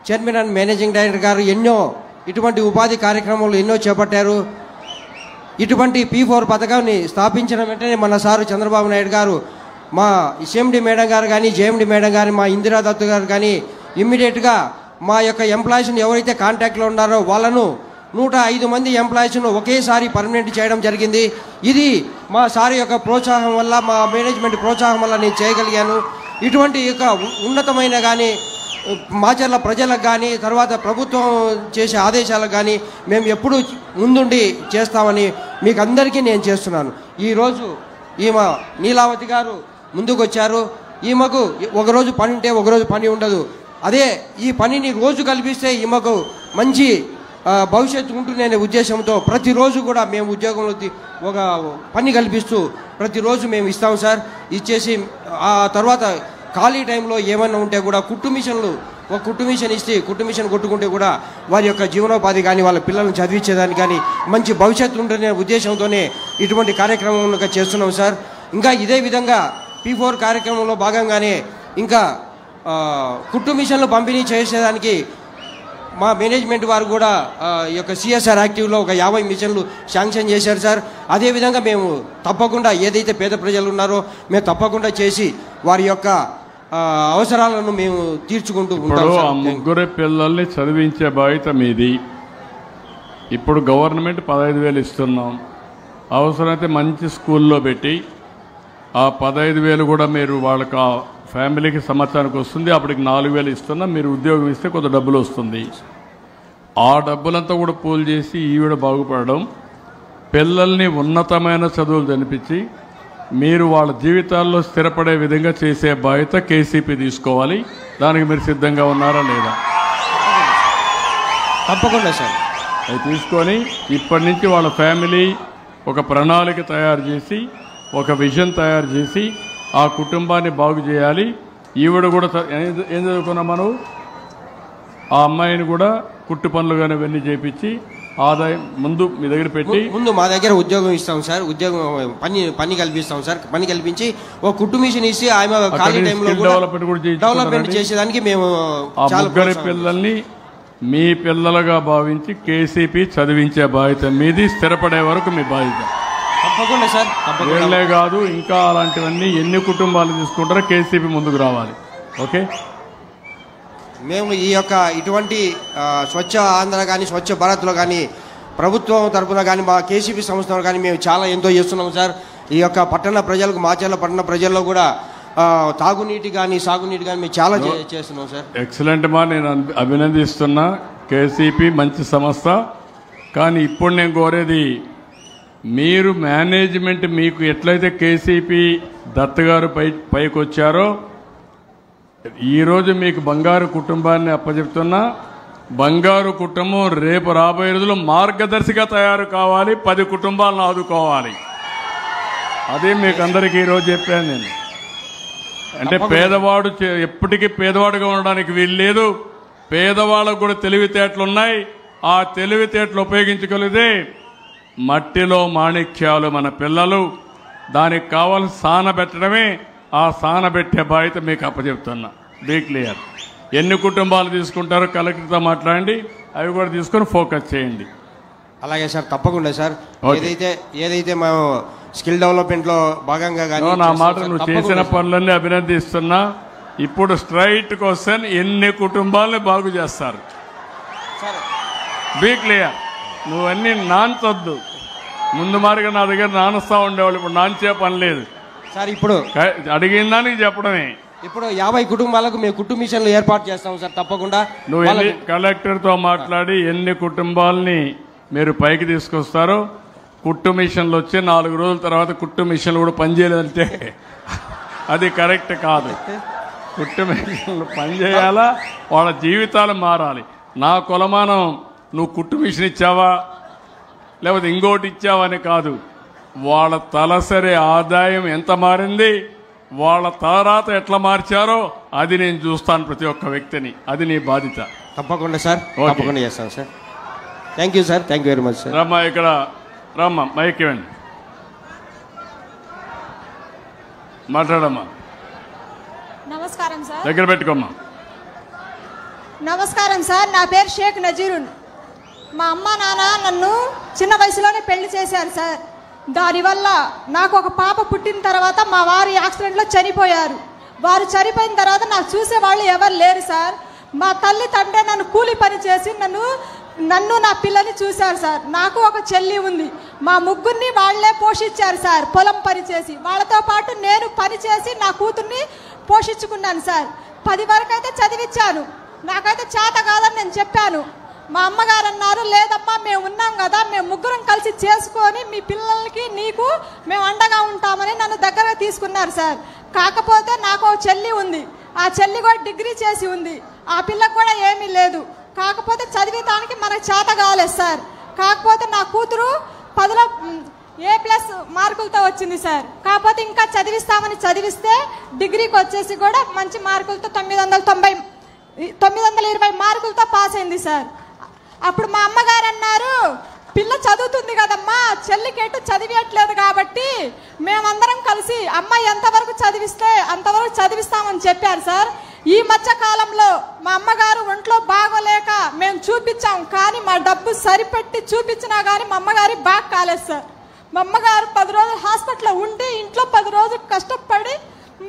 చైర్మన్ అండ్ మేనేజింగ్ డైరెక్టర్ గారు ఎన్నో ఇటువంటి ఉపాధి కార్యక్రమాలు ఎన్నో చేపట్టారు. ఇటువంటి P4 పథకాన్ని స్థాపించిన వెంటనే మన సారు చంద్రబాబు నాయుడు గారు, మా సిఎండి మేడం గారు కానీ, జేఎండి మేడం గారు, మా ఇందిరా దత్తు గారు కానీ ఇమ్మీడియట్గా మా యొక్క ఎంప్లాయీస్ని ఎవరైతే కాంటాక్ట్లో ఉన్నారో వాళ్ళను 105 మంది ఎంప్లాయీస్ను ఒకేసారి పర్మనెంట్ చేయడం జరిగింది. ఇది మా సార్ యొక్క ప్రోత్సాహం వల్ల, మా మేనేజ్మెంట్ ప్రోత్సాహం వల్ల నేను చేయగలిగాను. ఇటువంటి యొక్క ఉన్నతమైన కానీ మాచర్ల ప్రజలకు కానీ, తర్వాత ప్రభుత్వం చేసే ఆదేశాలకు కానీ మేము ఎప్పుడూ ముందుండి చేస్తామని మీకు అందరికీ నేను చేస్తున్నాను. ఈరోజు ఈమె నీలావతి గారు ముందుకు వచ్చారు. ఈమెకు ఒకరోజు పని ఉంటే ఒకరోజు పని ఉండదు. అదే ఈ పనిని రోజు కల్పిస్తే ఈమెకు మంచి భవిష్యత్తు ఉంటుందనే ఉద్దేశంతో ప్రతిరోజు కూడా మేము ఉద్యోగంలో ఒక పని కల్పిస్తూ ప్రతిరోజు మేము ఇస్తాం సార్. ఇచ్చేసి ఆ తర్వాత ఖాళీ టైంలో ఏమైనా ఉంటే కూడా కుట్టు మిషన్ ఇస్తే కుట్టు మిషన్ కొట్టుకుంటే కూడా వారి యొక్క జీవనోపాధి కానీ, వాళ్ళ పిల్లలను చదివించేదానికి కానీ మంచి భవిష్యత్తు ఉంటుందనే ఉద్దేశంతోనే ఇటువంటి కార్యక్రమం చేస్తున్నాం సార్. ఇంకా ఇదే విధంగా P4 కార్యక్రమంలో భాగంగానే ఇంకా కుట్టు మిషన్లు పంపిణీ చేసేదానికి మా మేనేజ్మెంట్ వారు కూడా ఈ యొక్క CSR యాక్టివ్లో ఒక 50 మిషన్లు శాంక్షన్ చేశారు సార్. అదేవిధంగా మేము తప్పకుండా ఏదైతే పేద ప్రజలు ఉన్నారో మేము తప్పకుండా చేసి వారి యొక్క అవసరాలను మేము తీర్చుకుంటూ ఉంటాం.
ముగ్గురు పిల్లల్ని చదివించే బాధ్యత మీది. ఇప్పుడు గవర్నమెంట్ 15,000 ఇస్తున్నాం. అవసరమైతే మంచి స్కూల్లో పెట్టి ఆ 15,000 కూడా మీరు వాళ్ళకి ఫ్యామిలీకి సంవత్సరానికి వస్తుంది. అప్పటికి 4,000 ఇస్తున్నా. మీరు ఉద్యోగం ఇస్తే కొంత డబ్బులు వస్తుంది. ఆ డబ్బులంతా కూడా పూల్ చేసి ఈవిడ బాగుపడడం, పిల్లల్ని ఉన్నతమైన చదువులు చదివించి మీరు వాళ్ళ జీవితాల్లో స్థిరపడే విధంగా చేసే బాధ్యత కేసీపీ తీసుకోవాలి. దానికి మీరు సిద్ధంగా ఉన్నారా లేదా?
తప్పకుండా సార్.
అది తీసుకొని ఇప్పటి నుంచి వాళ్ళ ఫ్యామిలీ ఒక ప్రణాళిక తయారు చేసి, ఒక విజన్ తయారు చేసి ఆ కుటుంబాన్ని బాగు చేయాలి. ఈవిడ కూడా ఏం చదువుకున్నా మనం ఆ అమ్మాయిని కూడా కుట్టు పనులు కానీ ఇవన్నీ చేపించి ఆదాయం ముందు మీ దగ్గర పెట్టి
ముందు మా దగ్గర ఉద్యోగం ఇస్తాం సార్. ఉద్యోగం పని కల్పిస్తాం సార్. పని కల్పించి ఒక కుట్టు మిషన్ ఇచ్చి ఆమె ఖాళీ టైంలో డెవలప్మెంట్ చేసేదానికి మేము
ఆ ముగ్గురి పిల్లల్ని మీ పిల్లలుగా భావించి కేసీపీ చదివించే బాధ్యత మీది. స్థిరపడే వరకు మీ బాధ్యత.
తప్పకుండా సార్.
వీళ్ళే కాదు, ఇంకా అలాంటివన్నీ ఎన్ని కుటుంబాలు తీసుకుంటారో కేసీపీ ముందుకు రావాలి. ఓకే.
మేము ఈ యొక్క ఇటువంటి స్వచ్ఛ ఆంధ్ర కానీ, స్వచ్ఛ భారత్లో కానీ, ప్రభుత్వం తరఫున కానీ, మా కేసీపీ సంస్థలో కానీ మేము చాలా ఎంతో చేస్తున్నాం సార్. ఈ యొక్క పట్టణ ప్రజలకు, మాచర్ల పట్టణ ప్రజల్లో కూడా తాగునీటి కానీ, సాగునీటి కానీ మేము చాలా చేస్తున్నాం సార్.
ఎక్సలెంట్ మా, నేను అభినందిస్తున్నా. కేసీపీ మంచి సంస్థ. కానీ ఇప్పుడు నేను కోరేది, మీరు మేనేజ్మెంట్ మీకు ఎట్లయితే కేసీపీ దత్ గారు పైకి వచ్చారో, ఈరోజు మీకు బంగారు కుటుంబాన్ని అప్పచెప్తున్నా. బంగారు కుటుంబం రేపు రాబోయే రోజుల్లో మార్గదర్శిగా తయారు కావాలి. 10 కుటుంబాలను ఆదుకోవాలి. అదే మీకు అందరికీ ఈరోజు చెప్పాను నేను. అంటే పేదవాడు ఎప్పటికీ పేదవాడుగా ఉండడానికి వీలు లేదు. పేదవాళ్ళకు కూడా తెలివితేటలు ఉన్నాయి. ఆ తెలివితేటలు ఉపయోగించగలిగితే మట్టిలో మాణిక్యాలు మన పిల్లలు. దానికి కావాల్సిన సానబెట్టడమే. ఆ సానబెట్టే బాధ్యత మీకు అప్పచెప్తున్నా. Be clear. ఎన్ని కుటుంబాలు తీసుకుంటారో కలెక్టర్తో మాట్లాడండి. అవి కూడా తీసుకొని ఫోకస్ చేయండి.
అలాగే సార్. తప్పకుండా సార్. ఏదైతే మేము స్కిల్ డెవలప్మెంట్లో భాగంగా కానీ
నా మాట నువ్వు చేసిన పనులన్నీ అభినందిస్తున్నా. ఇప్పుడు స్ట్రైట్ క్వశ్చన్, ఎన్ని కుటుంబాలని బాగు చేస్తారు? Be clear. నువ్వన్నీ నాన్చొద్దు. ముందు మారిగా నా దగ్గర నానుస్తా ఉండేవాళ్ళు. ఇప్పుడు నాన్చే పని లేదు
సార్. ఇప్పుడు
అడిగిన దానికి చెప్పడమే.
ఇప్పుడు 50 కుటుంబాలకు మేము కుట్టు మిషన్లు ఏర్పాటు చేస్తాం సార్. తప్పకుండా
నువ్వు కలెక్టర్తో మాట్లాడి ఎన్ని కుటుంబాలని మీరు పైకి తీసుకొస్తారో, కుట్టు మిషన్లు వచ్చి 4 రోజుల తర్వాత కుట్టు మిషన్లు కూడా పనిచేయలేదంటే అది కరెక్ట్ కాదు. కుట్టు మిషన్లు పనిచేయాలా, వాళ్ళ జీవితాలు మారాలి. నా కొలమానం నువ్వు కుట్టు మిషన్ ఇచ్చావా లేకపోతే ఇంకోటి ఇచ్చావా అని కాదు, వాళ్ళ తలసరి ఆదాయం ఎంత మారింది, వాళ్ళ తలరాత ఎట్లా మార్చారో అది నేను చూస్తాను ప్రతి ఒక్క వ్యక్తిని. అది నీ బాధ్యత.
తప్పకుండా సార్, తప్పకుండా చేస్తాను sir. Thank you sir, thank you very much sir.
రమ్మా, ఇక్కడ రమ్మా, మైక్ ఇవ్వండి, మాట్లాడమ్మా.
నమస్కారం సార్.
దగ్గర పెట్టుకోమ్మా.
నమస్కారం సార్, నా పేరు షేక్ నజీరున్. మా అమ్మ నాన్న నన్ను చిన్న వయసులోనే పెళ్లి చేశారు సార్. దానివల్ల నాకు ఒక పాప పుట్టిన తర్వాత మా వారు యాక్సిడెంట్లో చనిపోయారు. వారు చనిపోయిన తర్వాత నాకు చూసేవాళ్ళు ఎవరు లేరు సార్. మా తల్లి తండ్రి నన్ను కూలి పని చేసి నన్ను నా పిల్లని చూశారు సార్. నాకు ఒక చెల్లి ఉంది. మా ముగ్గురిని వాళ్లే పోషించారు సార్, పొలం పని చేసి. వాళ్ళతో పాటు నేను పని చేసి నా కూతుర్ని పోషించుకున్నాను సార్. 10 వరకు అయితే చదివించాను. నాకైతే చేత కాదని నేను చెప్పాను. మా అమ్మగారు అన్నారు, లేదమ్మా మేము ఉన్నాం కదా, మేము ముగ్గురం కలిసి చేసుకొని మీ పిల్లలకి నీకు మేము అండగా ఉంటామని నన్ను దగ్గరగా తీసుకున్నారు సార్. కాకపోతే నాకు ఒక చెల్లి ఉంది. ఆ చెల్లి కూడా డిగ్రీ చేసి ఉంది. ఆ పిల్లకు కూడా ఏమీ లేదు. కాకపోతే చదివేదానికి మనకు చేత కాలేదు సార్. కాకపోతే నా కూతురు 10లో A+ మార్కులతో వచ్చింది సార్. కాకపోతే ఇంకా చదివిస్తామని చదివిస్తే డిగ్రీకి వచ్చేసి కూడా మంచి మార్కులతో 920 మార్కులతో పాస్ అయింది సార్. అప్పుడు మా అమ్మగారు అన్నారు, పిల్ల చదువుతుంది కదమ్మా, చెల్లికి ఎటు చదివేయట్లేదు కాబట్టి మేమందరం కలిసి అమ్మాయి ఎంతవరకు చదివిస్తే అంతవరకు చదివిస్తామని చెప్పారు సార్. ఈ మధ్య కాలంలో మా అమ్మగారు ఒంట్లో బాగోలేక మేము చూపించాం, కానీ మా డబ్బు సరిపెట్టి చూపించినా కానీ మా అమ్మగారి బాగా కాలేదు సార్. మా అమ్మగారు 10 రోజులు హాస్పిటల్లో ఉండి ఇంట్లో 10 రోజులు కష్టపడి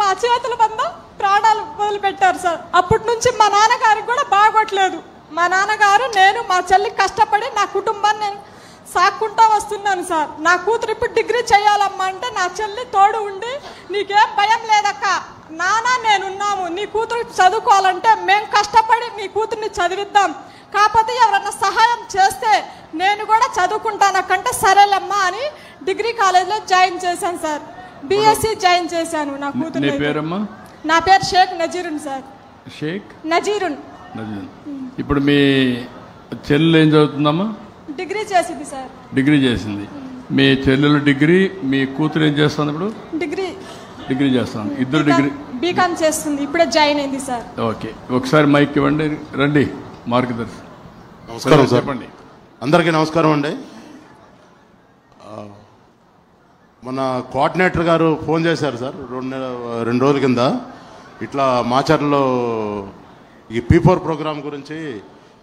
మా చేతుల బంధం ప్రాణాలు వదిలిపెట్టారు సార్. అప్పటి నుంచి మా నాన్నగారికి కూడా బాగోట్లేదు. మా నాన్నగారు నేను మా చెల్లి కష్టపడి నా కుటుంబాన్ని నేను సాక్కుంటా వస్తున్నాను సార్. నా కూతురు ఇప్పుడు డిగ్రీ చేయాలమ్మా అంటే నా చెల్లి తోడు ఉండి, నీకేం భయం లేదక్క, నాన్న నేనున్నాము, నీ కూతురు చదువుకోవాలంటే మేము కష్టపడి నీ కూతుర్ని చదివిద్దాం, కాకపోతే ఎవరన్నా సహాయం చేస్తే నేను కూడా చదువుకుంటానక్కంటే సరేలమ్మా అని డిగ్రీ కాలేజ్లో జాయిన్ చేశాను సార్. BSc జాయిన్ చేశాను నా కూతురు. నా పేరు షేక్ నజీరున్ సార్.
షేక్
నజీరున్.
ఇప్పుడు మీ చెల్లెలు ఏం చదువుతుందమ్మా?
డిగ్రీ చేసింది సార్.
డిగ్రీ చేసింది. మీ చెల్లెలు డిగ్రీ, మీ కూతురు ఏం చేస్తుంది ఇప్పుడు? డిగ్రీ చేస్తాను. ఇద్దరు డిగ్రీ
బీకామ్ చేస్తుంది, ఇప్పుడే జాయిన్ అయింది సార్.
ఓకే, ఒకసారి మైక్ ఇవ్వండి, రండి మార్గదర్శి.
నమస్కారం సార్.
చెప్పండి.
అందరికీ నమస్కారం అండి. మన కోఆర్డినేటర్ గారు ఫోన్ చేశారు సార్ 2 రోజుల కింద. ఇట్లా మాచర్లో ఈ P4 ప్రోగ్రాం గురించి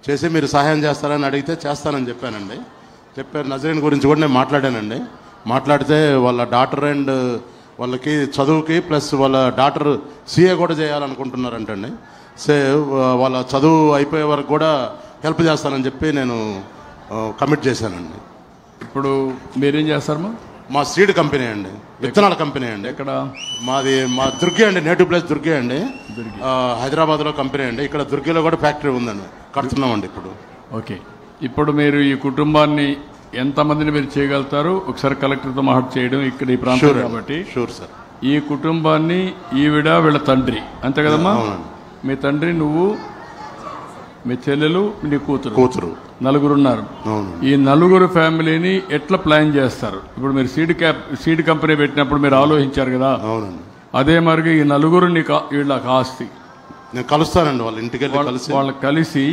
చేసి మీరు సహాయం చేస్తారని అడిగితే చేస్తానని చెప్పానండి. చెప్పారు. నజరీన్ గురించి కూడా నేను మాట్లాడానండి. మాట్లాడితే వాళ్ళ డాటర్ అండ్ వాళ్ళకి చదువుకి ప్లస్ వాళ్ళ డాటర్ CA కూడా చేయాలనుకుంటున్నారంటండి. వాళ్ళ చదువు అయిపోయే వరకు కూడా హెల్ప్ చేస్తానని చెప్పి నేను కమిట్ చేశానండి.
ఇప్పుడు మీరేం చేస్తారమ్మా?
మా సీడ్ కంపెనీ అండి, విత్తనాల కంపెనీ అండి.
ఎక్కడ?
మా దుర్గి అండి, నేటివ్ ప్లేస్ దుర్గి అండి, హైదరాబాద్లో కంపెనీ అండి. ఇక్కడ దుర్గిలో కూడా ఫ్యాక్టరీ ఉందండి, కడుతున్నామండి ఇప్పుడు.
ఓకే, ఇప్పుడు మీరు ఈ కుటుంబాన్ని ఎంతమందిని మీరు చేయగలుగుతారు? ఒకసారి కలెక్టర్తో మాట్లాడి చేయడం ఇక్కడ ఈ ప్రాంతం కాబట్టి.
Sure sir.
ఈ కుటుంబాన్ని ఈవిడ వీళ్ళ తండ్రి అంతే కదమ్మా? మీ తండ్రి, నువ్వు, మీ చెల్లెలు, నీ కూతురు 4 ఉన్నారు. ఈ 4 ఫ్యామిలీని ఎట్లా ప్లాన్ చేస్తారు? ఇప్పుడు మీరు సీడ్ కంపెనీ పెట్టినప్పుడు మీరు ఆలోచించారు కదా, అదే మరి ఈ 4 వీళ్ళకి ఆస్తి
నేను కలుస్తానండి. వాళ్ళ ఇంటికి
వాళ్ళకి కలిసి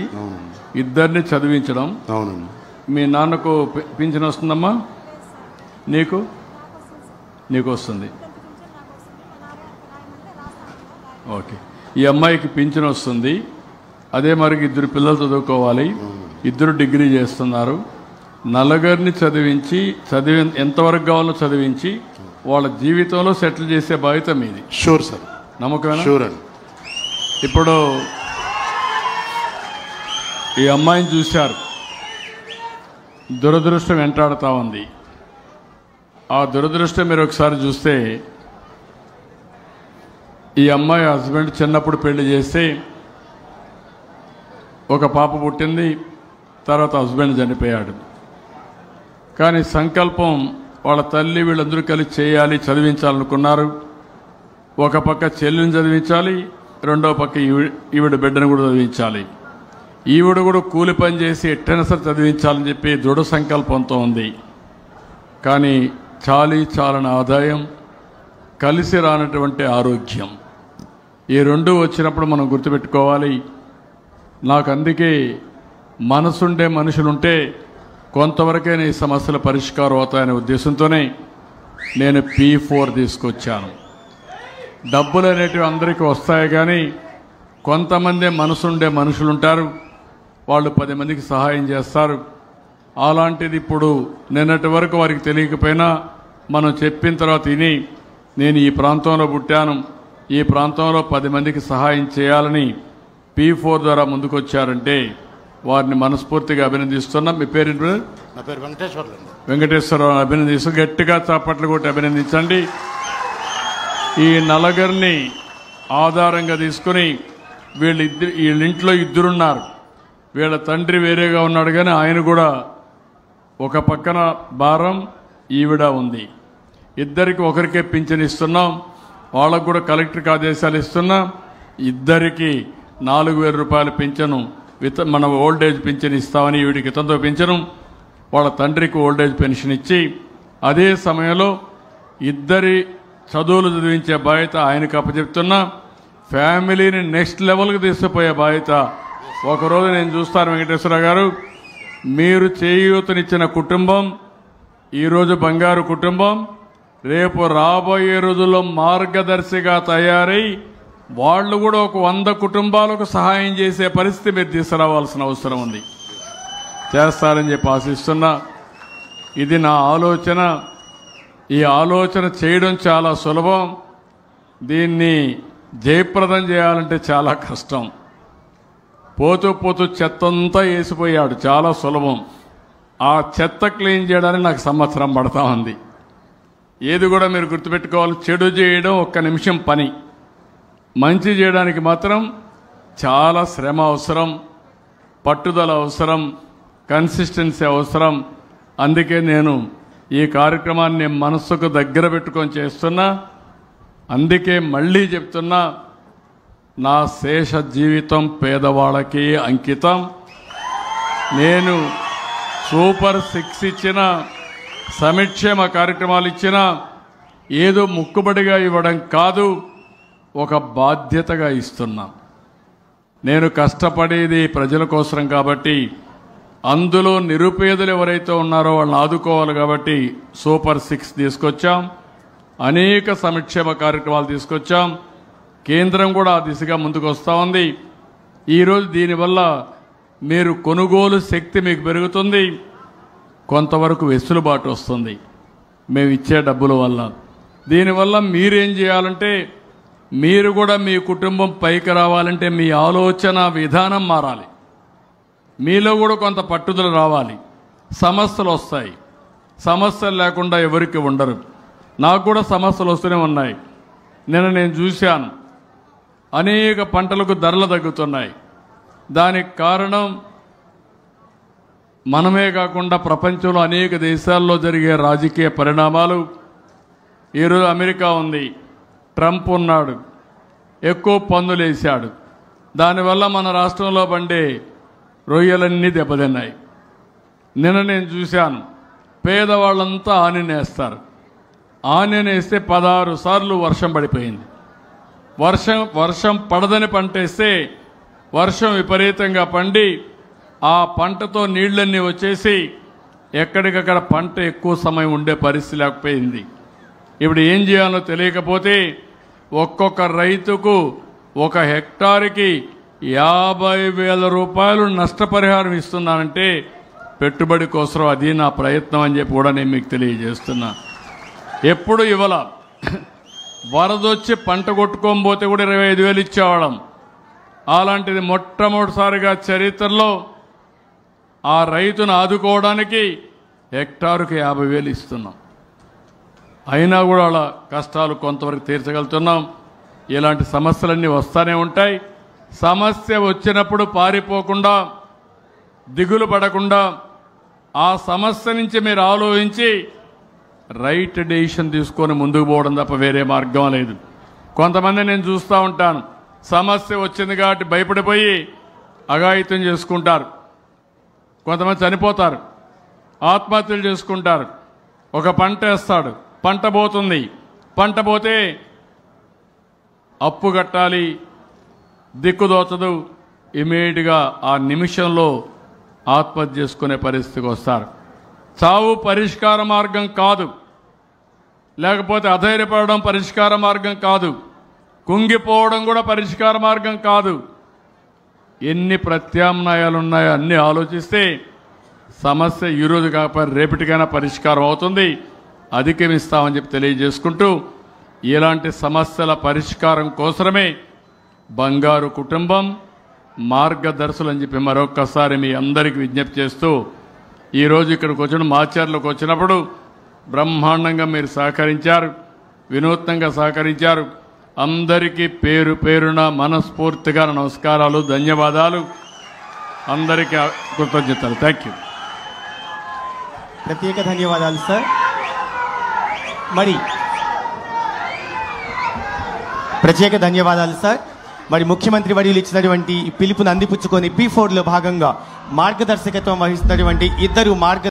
ఇద్దరిని చదివించడం.
అవునండి.
మీ నాన్నకు పింఛన్ వస్తుందమ్మా? నీకు వస్తుంది. ఓకే, ఈ అమ్మాయికి పింఛన్ వస్తుంది. అదే మరి 2 పిల్లలు చదువుకోవాలి, 2 డిగ్రీ చేస్తున్నారు. 4 చదివించి ఎంతవరకు కావాలో చదివించి వాళ్ళ జీవితంలో సెటిల్ చేసే బాధ్యత మీది.
Sure sir.
నమ్మకమేనా?
షూర్ అండి.
ఇప్పుడు ఈ అమ్మాయిని చూశారు, దురదృష్టం వెంటాడుతూ ఉంది. ఆ దురదృష్టం మీరు ఒకసారి చూస్తే ఈ అమ్మాయి హస్బెండ్ చిన్నప్పుడు పెళ్లి చేస్తే ఒక పాప పుట్టింది. తర్వాత హస్బెండ్ చనిపోయాడు. కానీ సంకల్పం వాళ్ళ తల్లి వీళ్ళందరూ కలిసి చేయాలి, చదివించాలనుకున్నారు. ఒక పక్క చెల్లిని చదివించాలి, రెండో పక్క ఈవిడ బిడ్డను కూడా చదివించాలి. ఈవిడ కూడా కూలి పని చేసి ఎట్టైనా సరే చదివించాలని చెప్పి దృఢ సంకల్పంతో ఉంది. కానీ చాలని ఆదాయం, కలిసి రానటువంటి ఆరోగ్యం, ఈ రెండు వచ్చినప్పుడు మనం గుర్తుపెట్టుకోవాలి. నాకు అందుకే మనసుండే మనుషులుంటే కొంతవరకైనా ఈ సమస్యల పరిష్కారం అవుతాయనే ఉద్దేశంతోనే నేను P4 తీసుకొచ్చాను. డబ్బులు అనేటివి అందరికీ వస్తాయి, కానీ కొంతమంది మనసుండే మనుషులుంటారు, వాళ్ళు 10 మందికి సహాయం చేస్తారు. అలాంటిది ఇప్పుడు నిన్నటి వరకు వారికి తెలియకపోయినా మనం చెప్పిన తర్వాత విని, నేను ఈ ప్రాంతంలో పుట్టాను, ఈ ప్రాంతంలో 10 మందికి సహాయం చేయాలని P4 ద్వారా ముందుకొచ్చారంటే వారిని మనస్ఫూర్తిగా అభినందిస్తున్నాం. మీ పేరు?
నా పేరు వెంకటేశ్వరరావు.
వెంకటేశ్వరరావు అభినందిస్తూ గట్టిగా చప్పట్లు కొట్టి అభినందించండి. ఈ నలుగురిని ఆధారంగా తీసుకుని వీళ్ళింట్లో ఇద్దరున్నారు. వీళ్ళ తండ్రి వేరేగా ఉన్నాడు, కానీ ఆయన కూడా ఒక పక్కన భారం, ఈవిడ ఉంది. ఇద్దరికి ఒకరికే పింఛన్ ఇస్తున్నాం. వాళ్ళకు కూడా కలెక్టర్కి ఆదేశాలు ఇస్తున్నాం. ఇద్దరికి 4,000 రూపాయల పింఛను మన ఓల్డేజ్ పింఛన్ ఇస్తామని, వీడికి ఇతంతో పింఛను, వాళ్ళ తండ్రికి ఓల్డేజ్ పెన్షన్ ఇచ్చి, అదే సమయంలో ఇద్దరి చదువులు చదివించే బాధ్యత ఆయనకు అప్పచెప్తున్నా. ఫ్యామిలీని నెక్స్ట్ లెవెల్కి తీసుకుపోయే బాధ్యత ఒకరోజు నేను చూస్తాను. వెంకటేశ్వర గారు, మీరు చేయూతనిచ్చిన కుటుంబం ఈరోజు బంగారు కుటుంబం, రేపు రాబోయే రోజుల్లో మార్గదర్శిగా తయారై వాళ్ళు కూడా ఒక 100 కుటుంబాలకు సహాయం చేసే పరిస్థితి మీరు తీసుకురావాల్సిన అవసరం ఉంది. చేస్తారని చెప్పి ఆశిస్తున్నా. ఇది నా ఆలోచన. ఈ ఆలోచన చేయడం చాలా సులభం, దీన్ని జయప్రదం చేయాలంటే చాలా కష్టం. పోతూ పోతూ చెత్తంతా వేసిపోయాడు, చాలా సులభం. ఆ చెత్త క్లీన్ చేయడానికి నాకు సంవత్సరం పడతా ఉంది. ఏది కూడా మీరు గుర్తుపెట్టుకోవాలి, చెడు చేయడం 1 నిమిషం పని, మంచి చేయడానికి మాత్రం చాలా శ్రమ అవసరం, పట్టుదల అవసరం, కన్సిస్టెన్సీ అవసరం. అందుకే నేను ఈ కార్యక్రమాన్ని మనస్సుకు దగ్గర పెట్టుకొని చేస్తున్నా. అందుకే మళ్ళీ చెప్తున్నా, నా శేష జీవితం పేదవాళ్ళకి అంకితం. నేను సూపర్ 6 ఇచ్చిన, సంక్షేమ కార్యక్రమాలు ఇచ్చిన, ఏదో ముక్కుబడిగా ఇవ్వడం కాదు, ఒక బాధ్యతగా ఇస్తున్నా. నేను కష్టపడేది ప్రజల కోసం కాబట్టి, అందులో నిరుపేదలు ఎవరైతే ఉన్నారో వాళ్ళని ఆదుకోవాలి కాబట్టి సూపర్ 6 తీసుకొచ్చాం. అనేక సంక్షేమ కార్యక్రమాలు తీసుకొచ్చాం. కేంద్రం కూడా ఆ దిశగా ముందుకు వస్తూ ఉంది. ఈరోజు దీనివల్ల మీరు కొనుగోలు శక్తి మీకు పెరుగుతుంది, కొంతవరకు వెసులుబాటు వస్తుంది మేము ఇచ్చే డబ్బుల వల్ల. దీనివల్ల మీరేం చేయాలంటే, మీరు కూడా మీ కుటుంబం పైకి రావాలంటే మీ ఆలోచన విధానం మారాలి, మీలో కూడా కొంత పట్టుదల రావాలి. సమస్యలు వస్తాయి, సమస్యలు లేకుండా ఎవరికి ఉండరు. నాకు కూడా సమస్యలు వస్తూనే ఉన్నాయి. నిన్న నేను చూశాను, అనేక పంటలకు ధరలు తగ్గుతున్నాయి. దానికి కారణం మనమే కాకుండా ప్రపంచంలో అనేక దేశాల్లో జరిగే రాజకీయ పరిణామాలు. ఈరోజు అమెరికా ఉంది, ట్రంప్ ఉన్నాడు, ఎక్కువ పన్నులు వేశాడు. దానివల్ల మన రాష్ట్రంలో పండే రొయ్యలన్నీ దెబ్బతిన్నాయి. నిన్న నేను చూశాను, పేదవాళ్ళంతా ఆనినేస్తారు. ఆనినేస్తే 16 సార్లు వర్షం పడిపోయింది. వర్షం పడదని పంట వేస్తే వర్షం విపరీతంగా పండి ఆ పంటతో నీళ్లన్నీ వచ్చేసి ఎక్కడికక్కడ పంట ఎక్కువ సమయం ఉండే పరిస్థితి లేకపోయింది. ఇప్పుడు ఏం చేయాలో తెలియకపోతే ఒక్కొక్క రైతుకు 1 హెక్టార్కి 50,000 రూపాయలు నష్టపరిహారం ఇస్తున్నానంటే పెట్టుబడి కోసం అది నా ప్రయత్నం అని చెప్పి కూడా నేను మీకు తెలియజేస్తున్నా. ఎప్పుడు ఇవ్వాల, వరదొచ్చి పంట కొట్టుకోకపోతే కూడా 25,000 ఇచ్చేవాళ్ళం. అలాంటిది మొట్టమొదటిసారిగా చరిత్రలో ఆ రైతును ఆదుకోవడానికి హెక్టారుకి 50,000 ఇస్తున్నాం. అయినా కూడా వాళ్ళ కష్టాలు కొంతవరకు తీర్చగలుగుతున్నాం. ఇలాంటి సమస్యలన్నీ వస్తూనే ఉంటాయి. సమస్య వచ్చినప్పుడు పారిపోకుండా, దిగులు పడకుండా ఆ సమస్య నుంచి మీరు ఆలోచించి రైట్ డెసిషన్ తీసుకొని ముందుకు పోవడం తప్ప వేరే మార్గం లేదు. కొంతమంది నేను చూస్తూ ఉంటాను, సమస్య వచ్చింది కాబట్టి భయపడిపోయి అఘాయిత్యం చేసుకుంటారు. కొంతమంది చనిపోతారు, ఆత్మహత్యలు చేసుకుంటారు. ఒక పంట వేస్తాడు, పంట పోతుంది, పంట పోతే అప్పు కట్టాలి, దిక్కుదోచదు, ఇమీడియట్గా ఆ నిమిషంలో ఆత్మహత్య చేసుకునే పరిస్థితికి వస్తారు. చావు పరిష్కార మార్గం కాదు, లేకపోతే అధైర్యపడడం పరిష్కార మార్గం కాదు, కుంగిపోవడం కూడా పరిష్కార మార్గం కాదు. ఎన్ని ప్రత్యామ్నాయాలు ఉన్నాయో అన్నీ ఆలోచిస్తే సమస్య ఈరోజు కాకపోతే రేపటికైనా పరిష్కారం అవుతుంది, అధిగమిస్తామని చెప్పి తెలియజేసుకుంటూ, ఇలాంటి సమస్యల పరిష్కారం కోసమే బంగారు కుటుంబం మార్గదర్శులు అని చెప్పి మరొక్కసారి మీ అందరికీ విజ్ఞప్తి చేస్తూ, ఈరోజు ఇక్కడికి వచ్చిన మాచర్లకు వచ్చినప్పుడు బ్రహ్మాండంగా మీరు సహకరించారు, వినూత్నంగా సహకరించారు. అందరికీ పేరు పేరున మనస్ఫూర్తిగా నమస్కారాలు, ధన్యవాదాలు, అందరికీ కృతజ్ఞతలు. Thank you.
ప్రత్యేక ధన్యవాదాలు సార్. మరి ప్రత్యేక ధన్యవాదాలు సార్. మరి ముఖ్యమంత్రి వర్యులు ఇచ్చినటువంటి పిలుపును అందిపుచ్చుకొని P4లో భాగంగా మార్గదర్శకత్వం వహిస్తున్నటువంటి ఇద్దరు